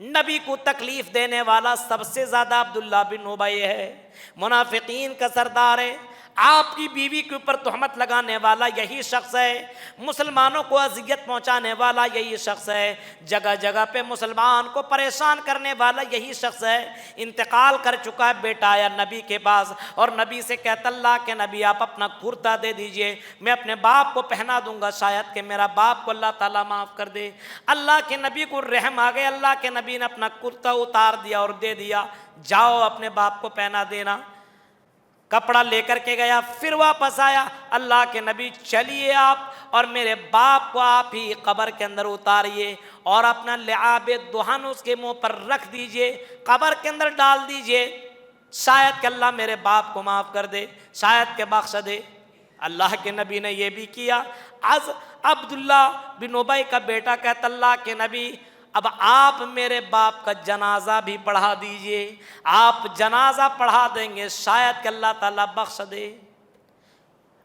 نبی کو تکلیف دینے والا سب سے زیادہ عبداللہ بن ابی ہے، منافقین کا سردار ہے، آپ کی بیوی کے اوپر تہمت لگانے والا یہی شخص ہے، مسلمانوں کو اذیت پہنچانے والا یہی شخص ہے، جگہ جگہ پہ مسلمان کو پریشان کرنے والا یہی شخص ہے۔ انتقال کر چکا ہے، بیٹا آیا نبی کے پاس اور نبی سے کہتا اللہ کے نبی آپ اپنا کرتا دے دیجئے، میں اپنے باپ کو پہنا دوں گا، شاید کہ میرا باپ کو اللہ تعالیٰ معاف کر دے۔ اللہ کے نبی کو رحم آ گئے، اللہ کے نبی نے اپنا کرتا اتار دیا اور دے دیا، جاؤ اپنے باپ کو پہنا دینا۔ کپڑا لے کر کے گیا، پھر واپس آیا، اللہ کے نبی چلیے آپ اور میرے باپ کو آپ ہی قبر کے اندر اتاریے اور اپنا لعاب دہن اس کے منہ پر رکھ دیجئے، قبر کے اندر ڈال دیجئے، شاید کہ اللہ میرے باپ کو معاف کر دے، شاید کہ بخش دے۔ اللہ کے نبی نے یہ بھی کیا۔ از عبداللہ بن ابی کا بیٹا کہتا اللہ کے نبی اب آپ میرے باپ کا جنازہ بھی پڑھا دیجئے، آپ جنازہ پڑھا دیں گے، شاید کہ اللہ تعالیٰ بخش دے۔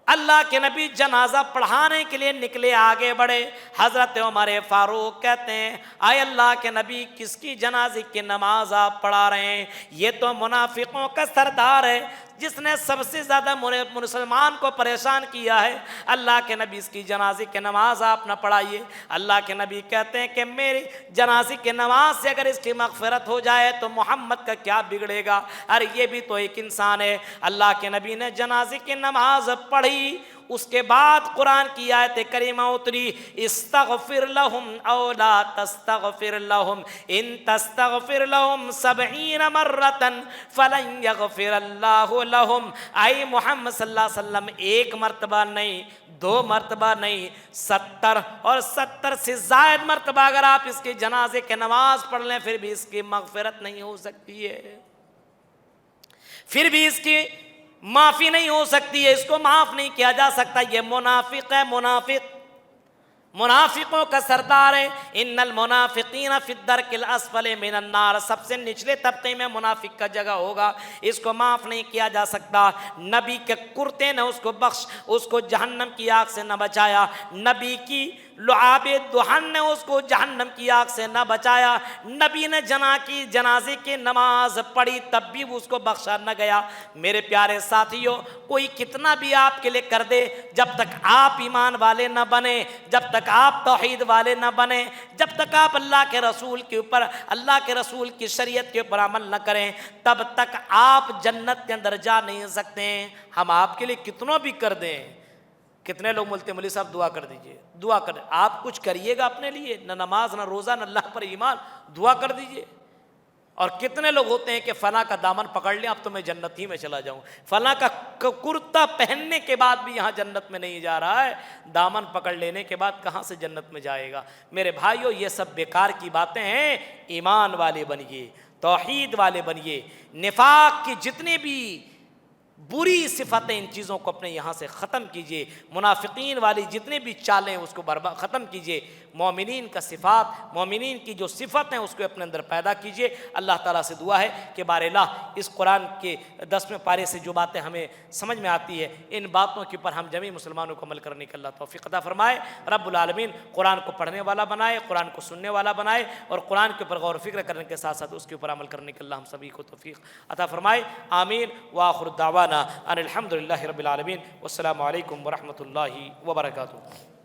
اللہ کے نبی جنازہ پڑھانے کے لیے نکلے، آگے بڑھے، حضرت عمر فاروق کہتے ہیں اے اللہ کے نبی کس کی جنازے کی نماز آپ پڑھا رہے ہیں؟ یہ تو منافقوں کا سردار ہے جس نے سب سے زیادہ مسلمان کو پریشان کیا ہے، اللہ کے نبی اس کی جنازے کی نماز آپ نہ پڑھائیے۔ اللہ کے نبی کہتے ہیں کہ میری جنازے کی نماز سے اگر اس کی مغفرت ہو جائے تو محمد کا کیا بگڑے گا، ارے یہ بھی تو ایک انسان ہے۔ اللہ کے نبی نے جنازے کی نماز پڑھی، اس کے بعد قرآن کی آیت کریمہ اتری استغفر لہم او لا تستغفر لہم ان تستغفر لہم 70 مرتا فلن یغفر اللہ لہم۔ اے محمد صلی اللہ علیہ وسلم ایک مرتبہ نہیں، 2 مرتبہ نہیں، 70 اور 70 سے زائد مرتبہ اگر آپ اس کی جنازے کی نماز پڑھ لیں پھر بھی اس کی مغفرت نہیں ہو سکتی ہے، پھر بھی اس کی معافی نہیں ہو سکتی ہے، اس کو معاف نہیں کیا جا سکتا۔ یہ منافق ہے، منافقوں کا سردار ہے۔ ان المنافقین فی الدرک الاسفل من النار، سب سے نچلے طبقے میں منافق کا جگہ ہوگا، اس کو معاف نہیں کیا جا سکتا۔ نبی کے کرتے نے اس کو بخش، اس کو جہنم کی آگ سے نہ بچایا، نبی کی لعاب دہن نے اس کو جہنم کی آگ سے نہ بچایا، نبی نے جنازے کی نماز پڑھی تب بھی اس کو بخشا نہ گیا۔ میرے پیارے ساتھیوں، کوئی کتنا بھی آپ کے لیے کر دے، جب تک آپ ایمان والے نہ بنے، جب تک آپ توحید والے نہ بنے، جب تک آپ اللہ کے رسول کے اوپر، اللہ کے رسول کی شریعت کے اوپر عمل نہ کریں، تب تک آپ جنت کے اندر جا نہیں سکتے ہیں۔ ہم آپ کے لیے کتنوں بھی کر دیں، کتنے لوگ بولتے ہیں مولوی صاحب دعا کر دیجئے، دعا کر، آپ کچھ کریے گا اپنے لیے؟ نہ نماز نہ روزہ نہ اللہ پر ایمان، دعا کر دیجئے۔ اور کتنے لوگ ہوتے ہیں کہ فلاں کا دامن پکڑ لیں اب تو میں جنت ہی میں چلا جاؤں، فلاں کا کرتا پہننے کے بعد بھی یہاں جنت میں نہیں جا رہا ہے، دامن پکڑ لینے کے بعد کہاں سے جنت میں جائے گا؟ میرے بھائیوں یہ سب بیکار کی باتیں ہیں، ایمان والے بنیے، توحید والے بنیے، نفاق کی جتنی بھی بری صفتیں ان چیزوں کو اپنے یہاں سے ختم کیجئے، منافقین والی جتنی بھی چالیں اس کو ختم کیجئے، مومنین کا صفات، مومنین کی جو صفت ہیں اس کو اپنے اندر پیدا کیجئے۔ اللہ تعالیٰ سے دعا ہے کہ بار اللہ اس قرآن کے 10ویں پارے سے جو باتیں ہمیں سمجھ میں آتی ہے ان باتوں کے اوپر ہم جميع مسلمانوں کو عمل کرنے کا اللہ توفیق عطا فرمائے۔ رب العالمین قرآن کو پڑھنے والا بنائے، قرآن کو سننے والا بنائے، اور قرآن کے اوپر غور و فکر کرنے کے ساتھ ساتھ اس کے اوپر عمل کرنے کا اللہ ہم سبھی کو توفیق عطا فرمائے، آمین۔ وآخر الدعوانا ان الحمد للہ رب العالمین، والسلام علیکم ورحمۃ اللہ وبرکاتہ۔